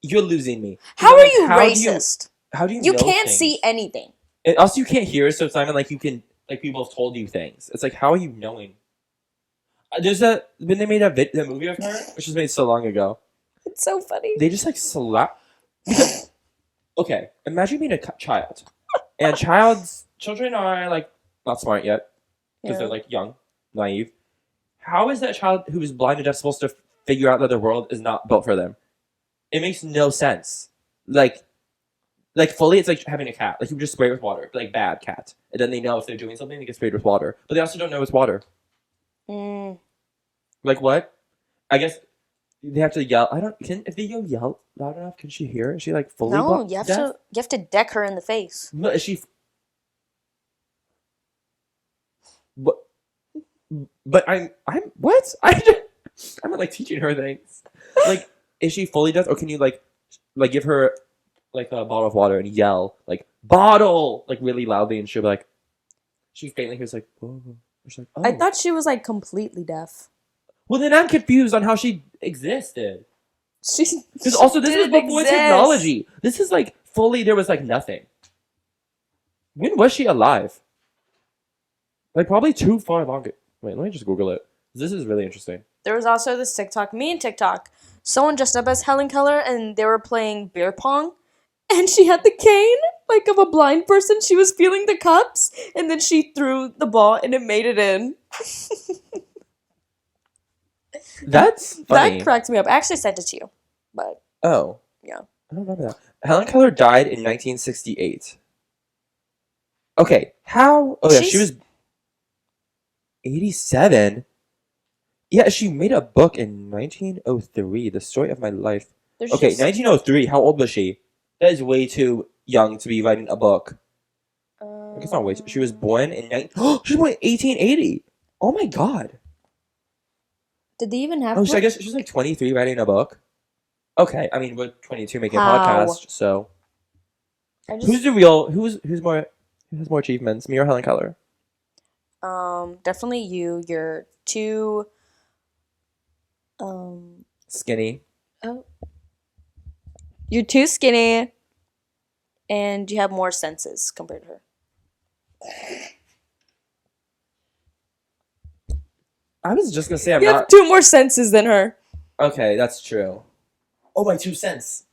You're losing me. How are you racist? How do you You know can't things? see anything. And also, you can't hear, so it's not even like you can, like, people have told you things. It's like, how are you knowing? When they made the movie of her, which was made so long ago, It's so funny. they just, like, slap. Okay, imagine being a child. And children are, like, not smart yet, because they're, like, young, naive. How is that child who is blind and deaf supposed to figure out that the world is not built for them? It makes no sense. Like fully, it's like having a cat. Like, you just spray it with water. Like, bad cat. And then they know if they're doing something, they get sprayed with water. But they also don't know it's water. Like, what? I guess they have to yell. If they yell loud enough, can she hear? Is she, like, fully No, deaf? you have to deck her in the face. No, is she... But what? I'm not, like, teaching her things. Like, is she fully deaf? Or can you, like give her, like, a bottle of water and yell, like, bottle! Like, really loudly, and she'll be like... She faintly hears, like, whoa. She's like, oh. I thought she was, like, completely deaf. Well, then I'm confused on how she existed. Because also, this was before technology. This is, like, fully, there was, like, nothing. When was she alive? Like, probably too far long. Wait, let me just Google it. This is really interesting. There was also this TikTok, me and TikTok. Someone dressed up as Helen Keller, and they were playing beer pong. And she had the cane, like, of a blind person. She was feeling the cups, and then she threw the ball, and it made it in. That's funny. That cracked me up. I actually sent it to you, but... Oh. Yeah. I don't remember that. Helen Keller died in 1968. Okay, how... Oh, yeah, she was 87? Yeah, she made a book in 1903, The Story of My Life. Okay, 1903, how old was she? That is way too young to be writing a book. I guess not way too... She was born in... She was born in 1880! Oh my god. Did they even have... Oh, so I guess she's like 23 writing a book? Okay, I mean, we're 22 making a podcast, so... Who's more... Who has more achievements, me or Helen Keller? Definitely you. You're too... Skinny. Oh. You're too skinny, and you have more senses compared to her. I was just gonna say You have 2 more senses than her. Okay, that's true. Oh, my 2 cents.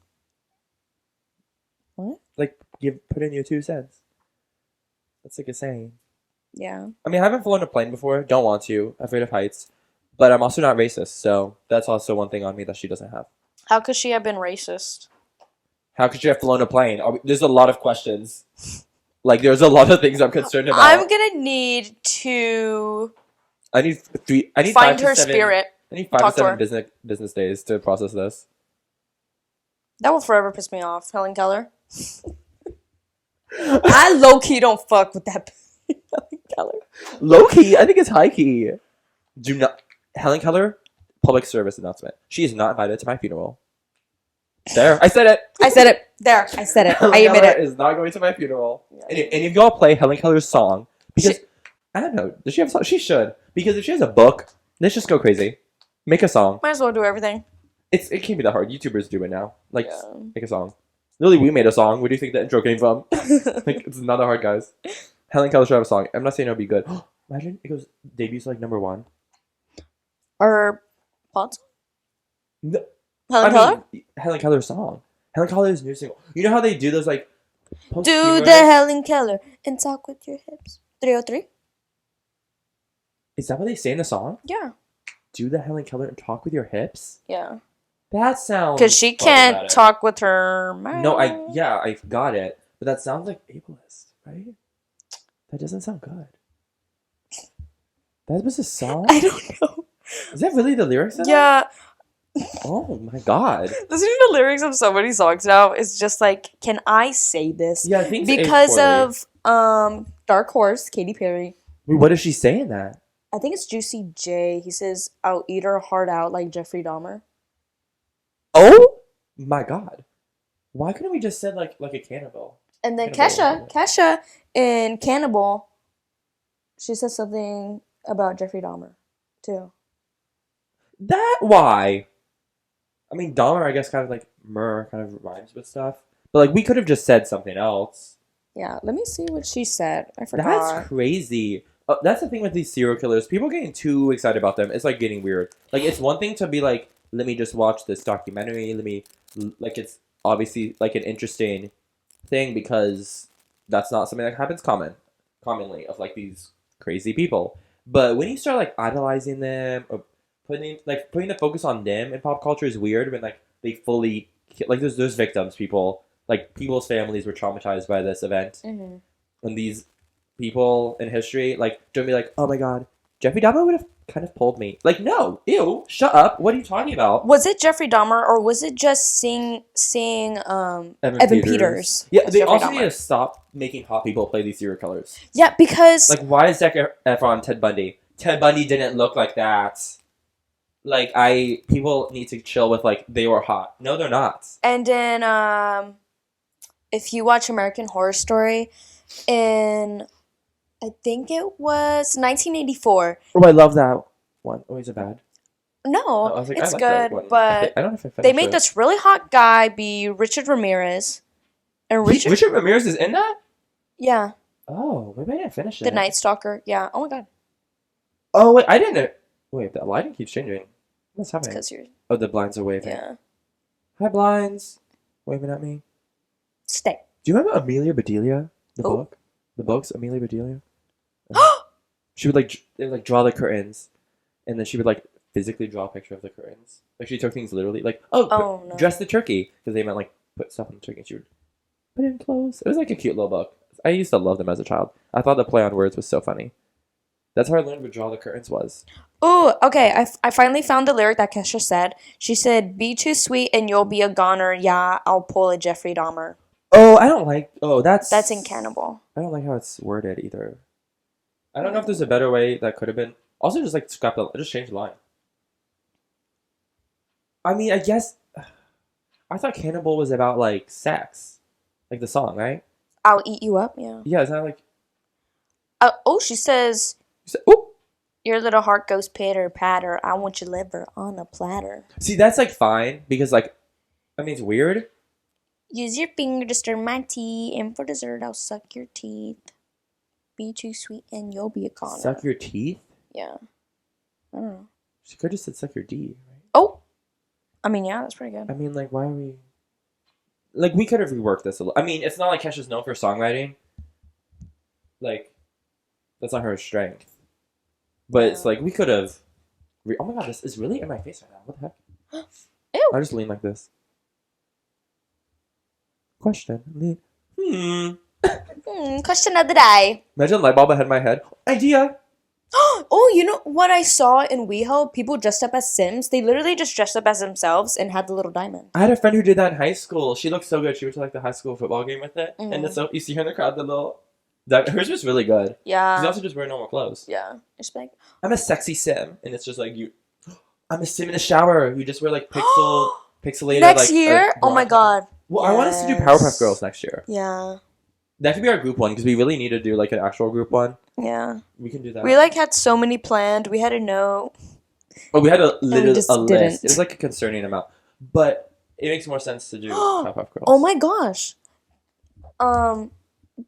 What? Like, put in your 2 cents. That's like a saying. Yeah. I mean, I haven't flown a plane before. Don't want to. Afraid of heights. But I'm also not racist, so that's also one thing on me that she doesn't have. How could she have been racist? How could she have flown a plane? There's a lot of questions. Like, there's a lot of things I'm concerned about. I'm gonna need to... I need find her spirit. I need 5 to 7 business days to process this. That will forever piss me off, Helen Keller. I low-key don't fuck with that Helen Keller. Low-key? I think it's high-key. Do not... Helen Keller, public service announcement. She is not invited to my funeral. There. I said it. I said it. There. I said it. Helen I admit Keller it. is not going to my funeral. Yeah. And if any of y'all play Helen Keller's song, because... I don't know. Does she have a song? She should. Because if she has a book, let's just go crazy. Make a song. Might as well do everything. It can't be that hard. YouTubers do it now. Like, make a song. Literally, we made a song. Where do you think that intro came from? Like, it's not that hard, guys. Helen Keller should have a song. I'm not saying it'll be good. Imagine it goes debuts like #1. Or Pons? No. Helen Keller? Helen Keller's song. Helen Keller's new single. You know how they do those, like... Do the Helen Keller and talk with your hips. 303? Is that what they say in the song? Yeah. Do the Helen Keller and talk with your hips? Yeah. That sounds... Because she can't talk with her mouth. No, I got it. But that sounds like ableist, right? That doesn't sound good. That was a song? I don't know. Is that really the lyrics of Yeah. Oh my god. Listening to the lyrics of so many songs now is just like, can I say this? Yeah, I think Because of Dark Horse, Katy Perry. Wait, what is she saying that? I think it's Juicy J. He says, "I'll eat her heart out like Jeffrey Dahmer." Oh my god. Why couldn't we just said like a cannibal? And then Cannibal. Kesha in Cannibal, she says something about Jeffrey Dahmer too. That why? I mean, Dahmer, I guess, kind of like myrrh kind of rhymes with stuff. But like, we could have just said something else. Yeah, let me see what she said. I forgot. That's crazy. That's the thing with these serial killers. People getting too excited about them. It's like getting weird. Like, it's one thing to be like, let me just watch this documentary. Like, it's obviously like an interesting thing because that's not something that happens commonly of like these crazy people. But when you start like idolizing them or putting the focus on them in pop culture is weird when like they fully like there's victims, people's families were traumatized by this event, Mm-hmm. and these people in history like don't be like, oh my god, Jeffrey Dahmer would have kind of pulled me. Like, no, ew, shut up. What are you talking about? Was it Jeffrey Dahmer or was it just seeing Evan Peters? Yeah, as they Jeffrey also Dahmer? need to stop making hot people play these serial killers. Yeah, because Like, why is Zac Efron Ted Bundy? Ted Bundy didn't look like that. Like, people need to chill with, like, they were hot. No, they're not. and then if you watch American Horror Story, in I think it was 1984. Oh, I love that one. Oh, is it bad? No, I was like, I it's like that good, one. but I don't know if I finished they made it. this really hot guy be Richard Ramirez, and Richard Ramirez is in that? yeah, Oh, maybe I didn't finish it. the Night Stalker. Yeah. Oh my God, Oh, wait, I didn't. Wait, the lighting keeps changing. What's it's happening? because you're Oh, the blinds are waving. yeah. Hi, blinds. Waving at me. Stay. Do you remember Amelia Bedelia? The Who? book? The books, Amelia Bedelia? She would they would draw the curtains, and then she would physically draw a picture of the curtains. Like she took things literally, Oh, no. dress the turkey, because they meant put stuff in the turkey. And she would put it in clothes. It was like a cute little book. I used to love them as a child. I thought the play on words was so funny. That's how I learned what draw the curtains was. Oh, okay. I finally found the lyric that Kesha said. She said, "Be too sweet and you'll be a goner. Yeah, I'll pull a Jeffrey Dahmer." Oh, I don't like. Oh, That's in Cannibal. I don't like how it's worded either. I don't know if there's a better way that could have been. Also, just just change the line. I mean, I guess I thought Cannibal was about sex, like the song, right? I'll eat you up. Yeah. Yeah, it's not like. Oh, she says, Oop. "Your little heart goes pitter patter. I want your liver on a platter. See, that's fine because I mean it's weird. Use your finger to stir my tea, and for dessert I'll suck your teeth. Be too sweet and you'll be a goner." Suck your teeth. Yeah. I don't know. She could have just said suck your D, right? Oh. I mean, yeah, that's pretty good. I mean, why are we? We could have reworked this a little. I mean, it's not like Kesha's known for songwriting. That's not her strength. But it's we could have. Oh my god, this is really in my face right now. What the heck? Ew. I'll just lean like this. Question. Lean. Question of the day. Imagine a light bulb ahead of my head. Idea. Oh, you know what I saw in WeHo? People dressed up as Sims. They literally just dressed up as themselves and had the little diamond. I had a friend who did that in high school. She looked so good. She went to the high school football game with it, Mhm. and it's so you see her in the crowd. Hers was really good. She's Yeah. also just wearing normal clothes. Yeah. Just like, I'm a sexy sim, and it's just you. I'm a sim in the shower. You just wear pixelated. next year? Oh my bronze- God. Well, I want us to do Yes. Powerpuff Girls next year. Yeah. That could be our group one because we really need to do an actual group one. Yeah. We can do that. We had so many planned. We had a note. Oh, we had a we literally just a list. didn't. It was a concerning amount, but it makes more sense to do Powerpuff Girls. Oh my gosh.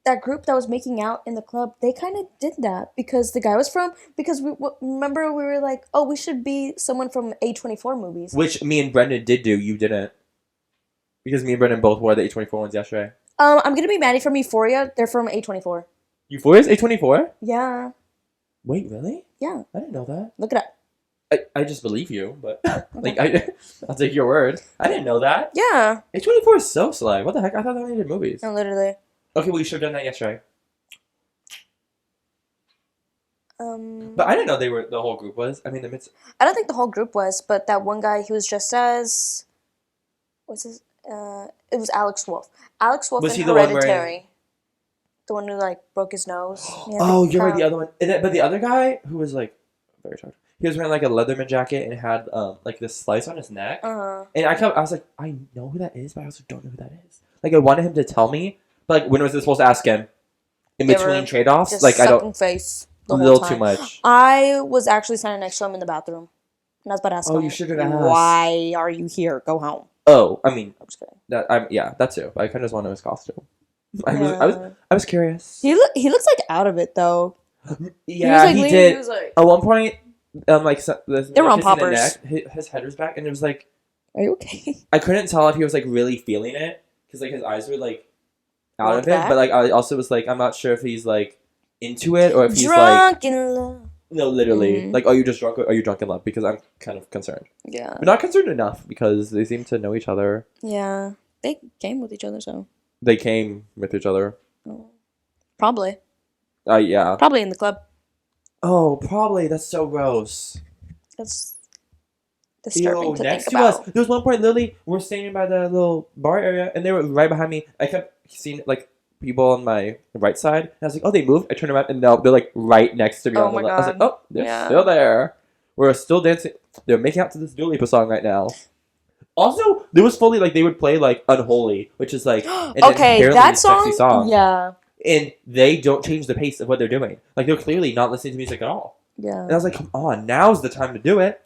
That group that was making out in the club, they kind of did that because the guy was because remember we were like, oh, we should be someone from A24 movies. Which me and Brendan did do. You didn't. Because me and Brendan both wore the A24 ones yesterday. I'm gonna be Maddie from Euphoria. They're from A24. Euphoria's A24? Yeah. Wait, really? Yeah. I didn't know that. Look it up. I just believe you, but I'll take your word. I didn't know that. Yeah. A24 is so sly. What the heck? I thought they only did movies. No, literally. Okay, well, you should have done that yesterday. But I didn't know the whole group was. I mean, I don't think the whole group was, but that one guy, he was dressed as, what's his, it was Alex Wolf. Alex Wolf Was in he the one Hereditary. The one who, like, broke his nose. Oh, you're right, the other one. But the other guy, who was, like, very short, he was wearing, like, a Leatherman jacket and had, like, this slice on his neck. And I was like, I know who that is, but I also don't know who that is. Like, I wanted him to tell me, but, like, when was I supposed to ask him? In between trade-offs? Like, I don't... face a little too much. I was actually standing next to him in the bathroom. And I was about to ask him, you should have asked. why are you here? Go home. Oh, I mean... I'm just kidding. That too. I kind of just wanted his costume. Yeah. I was curious. He looks like out of it though. Yeah, he did. He was like... At one point, they were on poppers. His head was back, and it was like, are you okay? I couldn't tell if he was like really feeling it because like his eyes were like out of it, back? but like I also was like, I'm not sure if he's like into it or if he's drunk like in love. No, literally. Like, are you just drunk? Or are you drunk in love? Because I'm kind of concerned. Yeah, but not concerned enough because they seem to know each other. Yeah, they came with each other, so. They came with each other. Oh. Probably. Yeah. Probably in the club. Oh, probably. That's so gross. That's disturbing to next think to about. us. There was one point, literally, we're standing by the little bar area, and they were right behind me. I kept seeing, like, people on my right side, and I was like, oh, they moved? I turned around, and no, they're, like, right next to me on the left. I was like, oh, they're still there. We're still dancing. They're making out to this Dua Lipa song right now. Also, there was fully, like, they would play, like, Unholy, which is, like, an inherently sexy song. Yeah. And they don't change the pace of what they're doing. Like, they're clearly not listening to music at all. Yeah. And I was like, come on, now's the time to do it.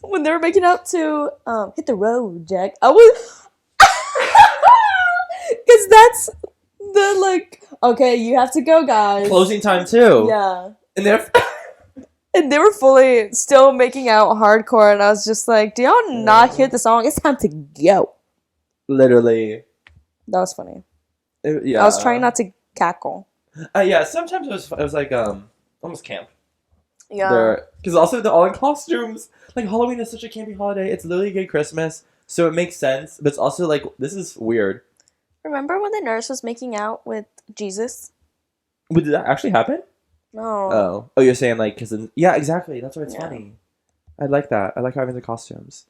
When they were making out to Hit the Road, Jack, I was... Because that's the, like, okay, you have to go, guys. Closing time, too. Yeah. And they're... And they were fully still making out hardcore, and I was just like, do y'all not hear the song? It's time to go. Literally. That was funny. Yeah. I was trying not to cackle. Yeah, sometimes it was like, almost camp. Yeah. Because also they're all in costumes. Like, Halloween is such a campy holiday. It's literally a gay Christmas, so it makes sense. But it's also, like, this is weird. Remember when the nurse was making out with Jesus? Did that actually happen? No. Oh, you're saying, like, because... Yeah, exactly. That's why it's funny. I like that. I like having the costumes.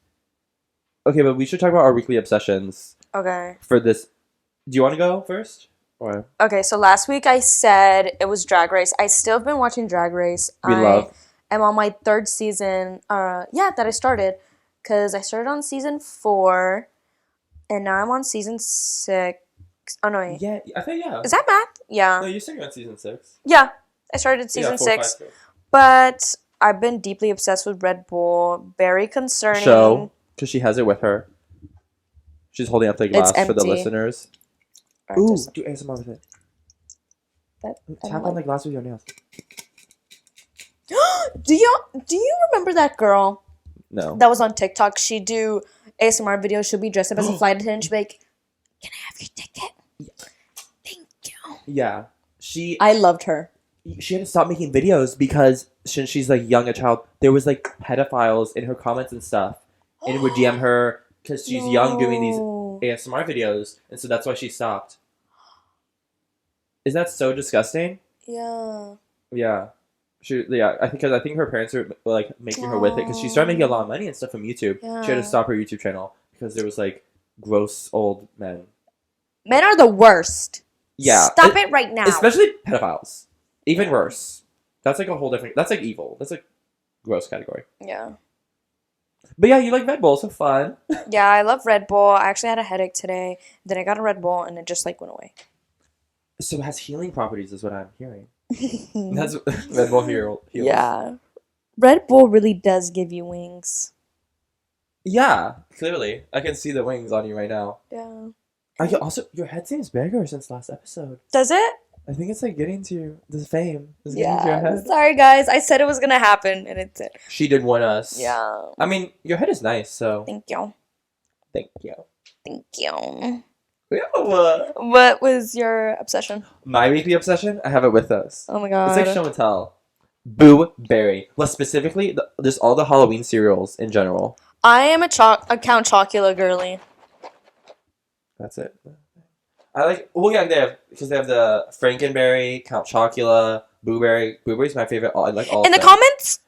Okay, but we should talk about our weekly obsessions. Okay. For this... Do you want to go first? Or... Okay, so last week I said it was Drag Race. I still have been watching Drag Race. I am on my third season, that I started. Because I started on season 4, and now I'm on season 6. Oh, no, wait. Yeah, I think, yeah. Is that math? Yeah. No, you're saying you're on season 6. Yeah, I started season 6. 4, 5, 6. But I've been deeply obsessed with Red Bull. Very concerning. Show, because she has it with her. She's holding up the glass for the listeners. Ooh, do ASMR with it. Tap on the glass with your nails. Do you remember that girl? No. That was on TikTok. She'd do ASMR videos. She'll be dressed up as a flight attendant. She'd be like, "Can I have your ticket?" Yeah. Thank you. Yeah. I loved her. She had to stop making videos because since she's like young a child, there was like pedophiles in her comments and stuff, and would DM her because she's young doing these ASMR videos, and so that's why she stopped. Isn't that so disgusting? Yeah. Yeah. I think her parents were like making her with it because she started making a lot of money and stuff from YouTube. Yeah. She had to stop her YouTube channel because there was like gross old men. Men are the worst. Yeah. Stop it right now. Especially pedophiles. Even worse. That's like a whole different... That's like evil. That's like gross category. Yeah. But yeah, you like Red Bull, so fun. Yeah, I love Red Bull. I actually had a headache today. Then I got a Red Bull and it just like went away. So it has healing properties is what I'm hearing. That's Red Bull heals. Yeah. Red Bull really does give you wings. Yeah, clearly. I can see the wings on you right now. Yeah. Your head seems bigger since last episode. Does it? I think it's like getting to the fame. It's getting to your head. Sorry guys, I said it was gonna happen and it did. She did win us. Yeah. I mean, your head is nice, so. Thank you. Thank you. Thank you. Yeah. What was your obsession? My weekly obsession? I have it with us. Oh my god. It's like show and tell. Boo Berry. Well, specifically, there's all the Halloween cereals in general. I am a Count Chocula girly. That's it. I like... Well, yeah, they have the Frankenberry, Count Chocula, Blueberry. Blueberry's my favorite. I like all In of the them. comments,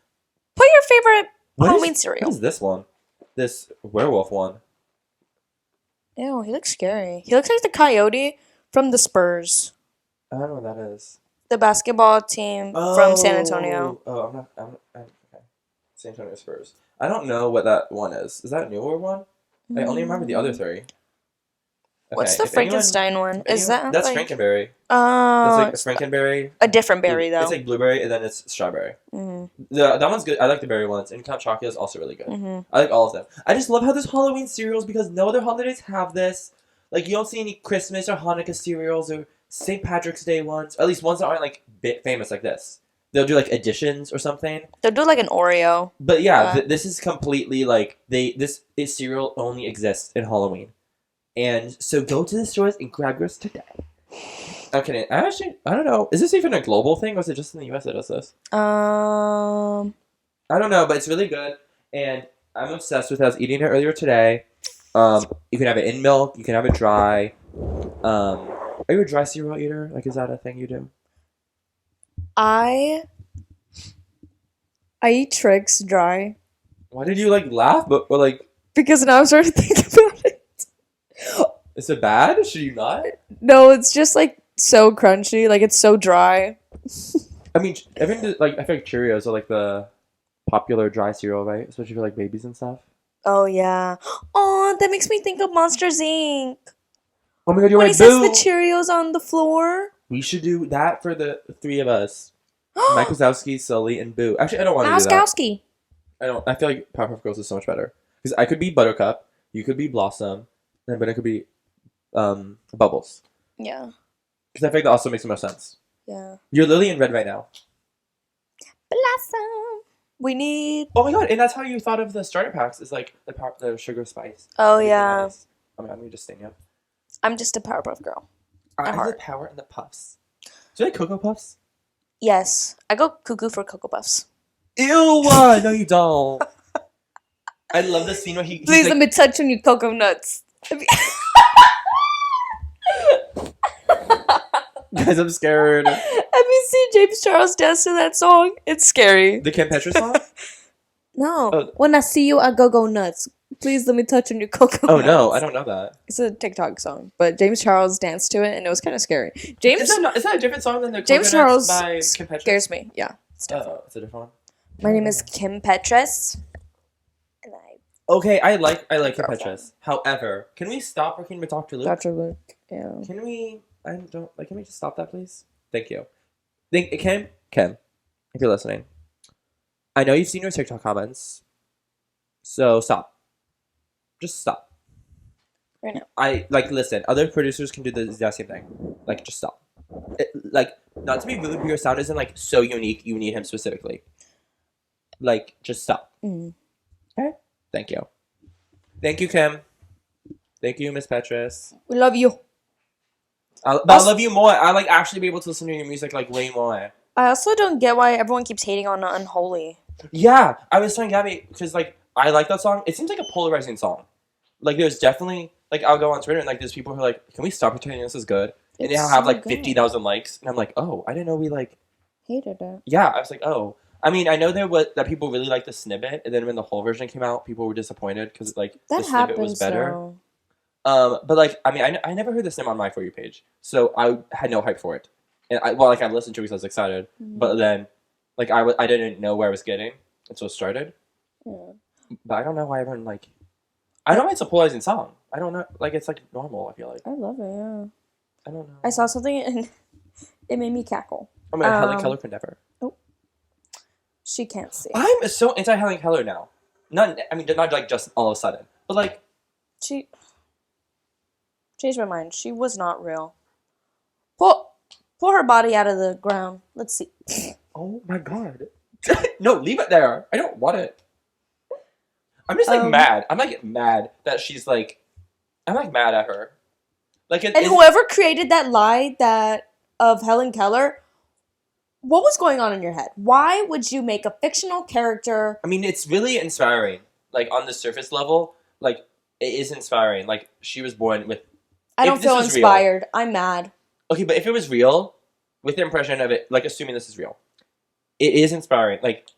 put your favorite What Halloween What cereal. is this one? This werewolf one. Ew, he looks scary. He looks like the coyote from the Spurs, I don't know what that is. the basketball team from San Antonio. Oh, okay. San Antonio Spurs. I don't know what that one is. Is that a newer one? I only remember the other three. What's Okay, the Frankenstein one? Is that that's like Frankenberry. oh, That's like a Frankenberry. a different berry though? It's like blueberry and then it's strawberry. Mm-hmm. That one's good. I like the berry ones. And Count Chocula is also really good. Mm-hmm. I like all of them. I just love how there's Halloween cereals because no other holidays have this. Like, you don't see any Christmas or Hanukkah cereals or St. Patrick's Day ones. Or at least ones that aren't, like, bit famous like this. They'll do, like, editions or something. They'll do like an Oreo. But, yeah, this is completely, like, this cereal only exists in Halloween. And so go to the stores and grab yours today. I'm kidding. I don't know. Is this even a global thing or is it just in the US that does this? I don't know, but it's really good. And I'm obsessed with it. I was eating it earlier today. You can have it in milk. You can have it dry. Are you a dry cereal eater? Like, is that a thing you do? I eat Trix dry Why did you, like, laugh? Or like, because now I'm starting to think about it. is it bad? Should you not? No, it's just like so crunchy. Like it's so dry. I mean, I feel like Cheerios are, like, the popular dry cereal, right? Especially for, like, babies and stuff. Oh yeah. Oh, that makes me think of Monsters Inc. Oh my god, you're When right, he sets Boo! the Cheerios on the floor. We should do that for the three of us. Mike Wazowski, Sully, and Boo. Actually, I don't want to do that. Mouskowski. I feel like Powerpuff Girls is so much better. Because I could be Buttercup, you could be Blossom, and then it could be Bubbles. Yeah. Because I feel like that also makes the most sense. Yeah. You're Lily in red right now. Blossom. We need. Oh my god, and that's how you thought of the starter packs, is like the sugar spice. Oh Everything yeah. nice. Oh my god, let me just stand you up. I'm just a Powerpuff Girl. I have heart. the power and the puffs. Do you like Cocoa Puffs? Yes, I go cuckoo for Cocoa Puffs. Ew! No, you don't. I love the scene where he's Please like, let me touch on your cocoa nuts. guys, I'm scared. Have you seen James Charles dance to that song? It's scary. The Kim Petras song? No. Oh. When I see you, I go nuts. Please let me touch on your cocoa Oh nuts. no, I don't know that. It's a TikTok song, but James Charles danced to it, and it was kind of scary. James Is that a different song than the James Coconuts Charles by Kim Petras? scares me. Yeah, it's different. Oh, it's a different one. My name is Kim Petras, and I Okay, I like Kim Girlfriend. Petras. However, can we stop working with Dr. Luke? Dr. Luke. Yeah. Can we? Can we just stop that, please? Thank you. Kim, if you're listening, I know you've seen your TikTok comments, so stop. Just stop. Right now. Listen. Other producers can do the exact same thing. Like, just stop. Not to be rude, but your sound isn't like so unique. You need him specifically. Like, just stop. Mm. Okay. Thank you. Thank you, Kim. Thank you, Miss Petras. We love you. I love you more. I like actually be able to listen to your music like way more. I also don't get why everyone keeps hating on Unholy. Yeah, I was telling Gabby because like I like that song. It seems like a polarizing song. Like there's definitely like I'll go on Twitter and like there's people who are like, can we stop pretending this is good? And they It's have so like good. 50,000 likes, and I'm like, oh, I didn't know we like. Hated it. Yeah, I was like, oh. I mean, I know that people really liked the snippet, and then when the whole version came out, people were disappointed because like That the snippet happens was better. though. But like, I mean, I never heard the snippet on my For You page, so I had no hype for it. And I listened to it because I was excited, but then, like, I didn't know where I was getting, and so it started. Yeah. But I don't know why everyone like. I don't know. It's a polarizing song. I don't know. Like, it's like normal. I feel like. I love it. Yeah. I don't know. I saw something and it made me cackle. I mean, Helen Keller could never. She can't see. I'm so anti Helen Keller now. Not like just all of a sudden, but like. She changed my mind. She was not real. Pull her body out of the ground. Let's see. Oh my god. No, leave it there. I don't want it. I'm just like mad. I'm like mad that she's like. I'm like mad at her. Like, And whoever created that lie of Helen Keller, what was going on in your head? Why would you make a fictional character? I mean, it's really inspiring. Like on the surface level, like it is inspiring. Like she was born with. I don't If this feel was real- inspired. I'm mad. Okay, but if it was real, with the impression of it, like assuming this is real, it is inspiring. Like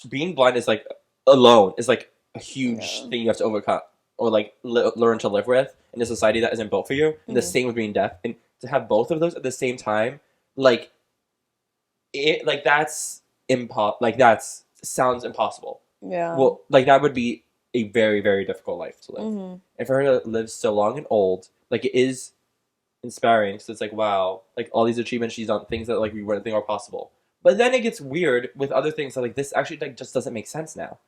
being blind is like alone is like a huge thing you have to overcome or like learn to live with in a society that isn't built for you. And the same with being deaf, and to have both of those at the same time, like it, like that's like that's sounds impossible. Yeah. Well, like that would be a very, very difficult life to live. And for her to live so long and old, like it is inspiring. So it's like, wow, like all these achievements she's done, things that like we wouldn't think are possible. But then it gets weird with other things that like this actually like just doesn't make sense now.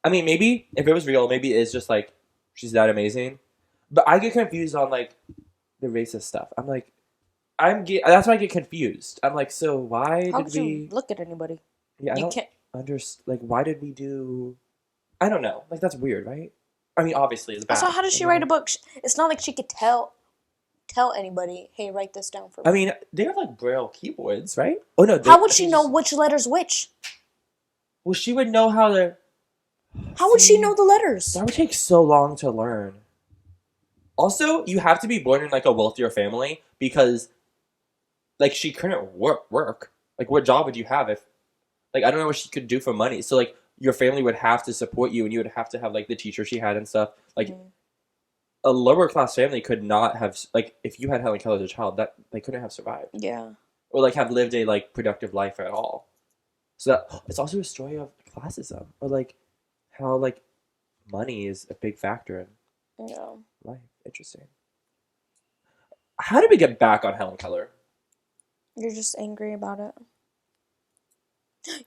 I mean, maybe if it was real, maybe it's just like she's that amazing. But I get confused on like the racist stuff. I'm like, that's why I get confused. I'm like, so why How did could we you look at anybody? Yeah, I You don't can't. understand. Like, why did we do? I don't know. Like, that's weird, right? I mean, obviously, it's bad. Also, how does she write a book? It's not like she could tell anybody, hey, write this down for me. I mean, they have like braille keyboards, right? Oh no. How would she know which letter's which? Well, she would know how to. How would she know the letters? That would take so long to learn. Also, you have to be born in like a wealthier family because, like, she couldn't work. Like, what job would you have if, like, I don't know what she could do for money. So, like, your family would have to support you, and you would have to have like the teacher she had and stuff. Like, a lower class family could not have, like, if you had Helen Keller as a child, that they couldn't have survived. Yeah. Or like have lived a like productive life at all. So that it's also a story of classism, or like how like money is a big factor in life. Interesting. How did we get back on Helen Keller? You're just angry about it.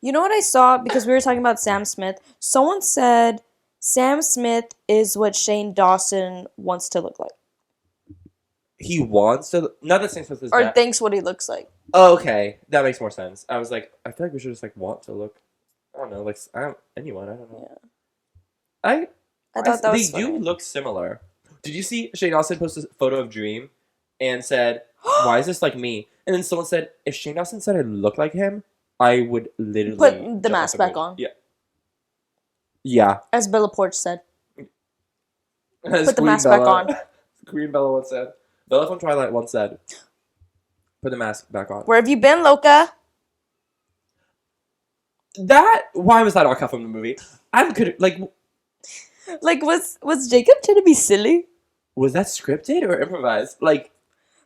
You know what I saw? Because we were talking about Sam Smith. Someone said Sam Smith is what Shane Dawson wants to look like. He wants to... Not that Sam Smith is or that... thinks what he looks like. Oh, okay. That makes more sense. I was like, I feel like we should just like want to look... I don't know. Like, anyone. I don't know. Yeah. I thought that was They funny. do look similar. Did you see Shane Dawson post a photo of Dream and said, why is this like me? And then someone said, if Shane Dawson said I look like him, I would literally Put the mask back on. Yeah. Yeah. As Bella Porch said. As Put the Queen mask Bella, back on. Queen Bella once said. Bella from Twilight once said, put the mask back on. Where have you been, Loca? Why was that all cut from the movie? I'm good. Like, was Jacob trying to be silly? was that scripted or improvised? Like,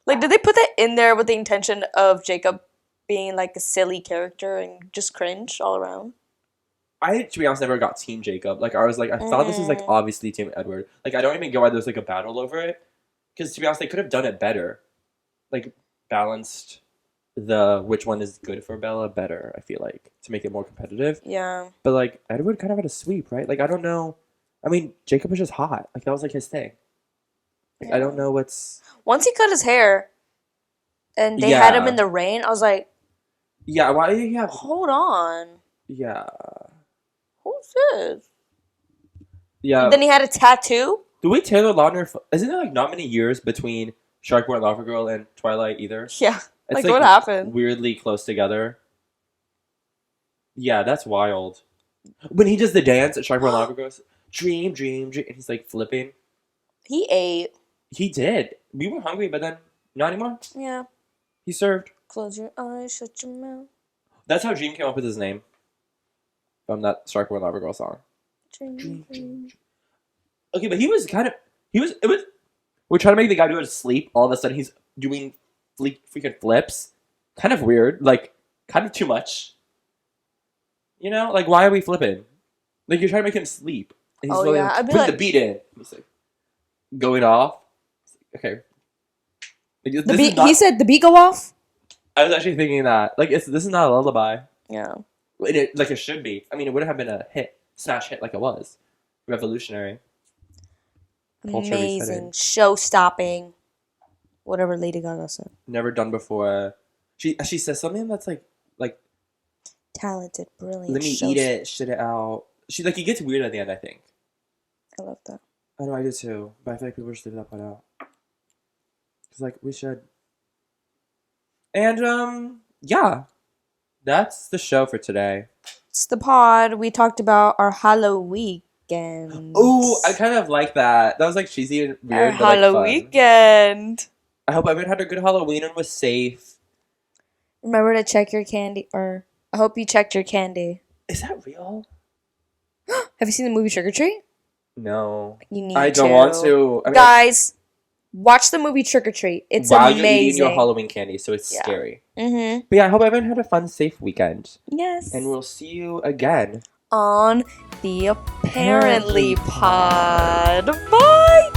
did they put that in there with the intention of Jacob being like a silly character and just cringe all around? I, to be honest, never got Team Jacob. Like, I was like, I thought this was like obviously Team Edward. Like, I don't even get why there's like a battle over it. Because to be honest, they could have done it better. Like, balanced the which one is good for Bella better, I feel like, to make it more competitive. Yeah. But like, Edward kind of had a sweep, right? Like, I don't know. I mean, Jacob was just hot. Like, that was like his thing. Like, Yeah. I don't know what's... Once he cut his hair and they had him in the rain, I was like, yeah, why did he have... hold on. Yeah. Who's this? Yeah. And then he had a tattoo? The way Taylor Lautner... Isn't there like not many years between Sharkboy and Lava Girl and Twilight either? Yeah. It's Like, what happened? Weirdly close together. Yeah, that's wild. When he does the dance at Sharkboy and Lava Girl, dream, dream, dream, and he's like flipping. He ate. He did. We were hungry, but then not anymore. Yeah. He served. Close your eyes, shut your mouth. That's how Dream came up with his name. From that Sharkboy and Lava Girl song. Dream, dream. Okay, but we're trying to make the guy do it sleep. All of a sudden, he's doing freaking flips. Kind of weird. Like, kind of too much. You know? Like, why are we flipping? Like, you're trying to make him sleep. And he's Oh, really yeah. like, I'd be put like... the beat in. He's like, going off. Okay. Like, The beat, he said the beat go off? I was actually thinking that. Like, this is not a lullaby. Yeah. Like, it should be. I mean, it would have been a hit. Smash hit like it was. Revolutionary. Culture Amazing. resetting. Show-stopping. Whatever Lady Gaga said. Never done before. She says something that's like Talented, brilliant. let me eat it, shit it out. She like it gets weird at the end, I think. I love that. I know I do too, but I feel like people should leave that part out. Cause like we should. And yeah, that's the show for today. It's the pod. We talked about our Halloweekend. Ooh, I kind of like that. That was like cheesy and weird. Our but, like, fun. Halloweekend. I hope everyone had a good Halloween and was safe. Remember to check your candy, or I hope you checked your candy. Is that real? Have you seen the movie Trick or Treat? No. You need to. I don't want to. I mean, Guys, watch the movie Trick or Treat. It's while amazing. you're eating your Halloween candy, so it's Yeah. scary. Mm-hmm. But yeah, I hope everyone had a fun, safe weekend. Yes. And we'll see you again on the Apparently Pod. Bye!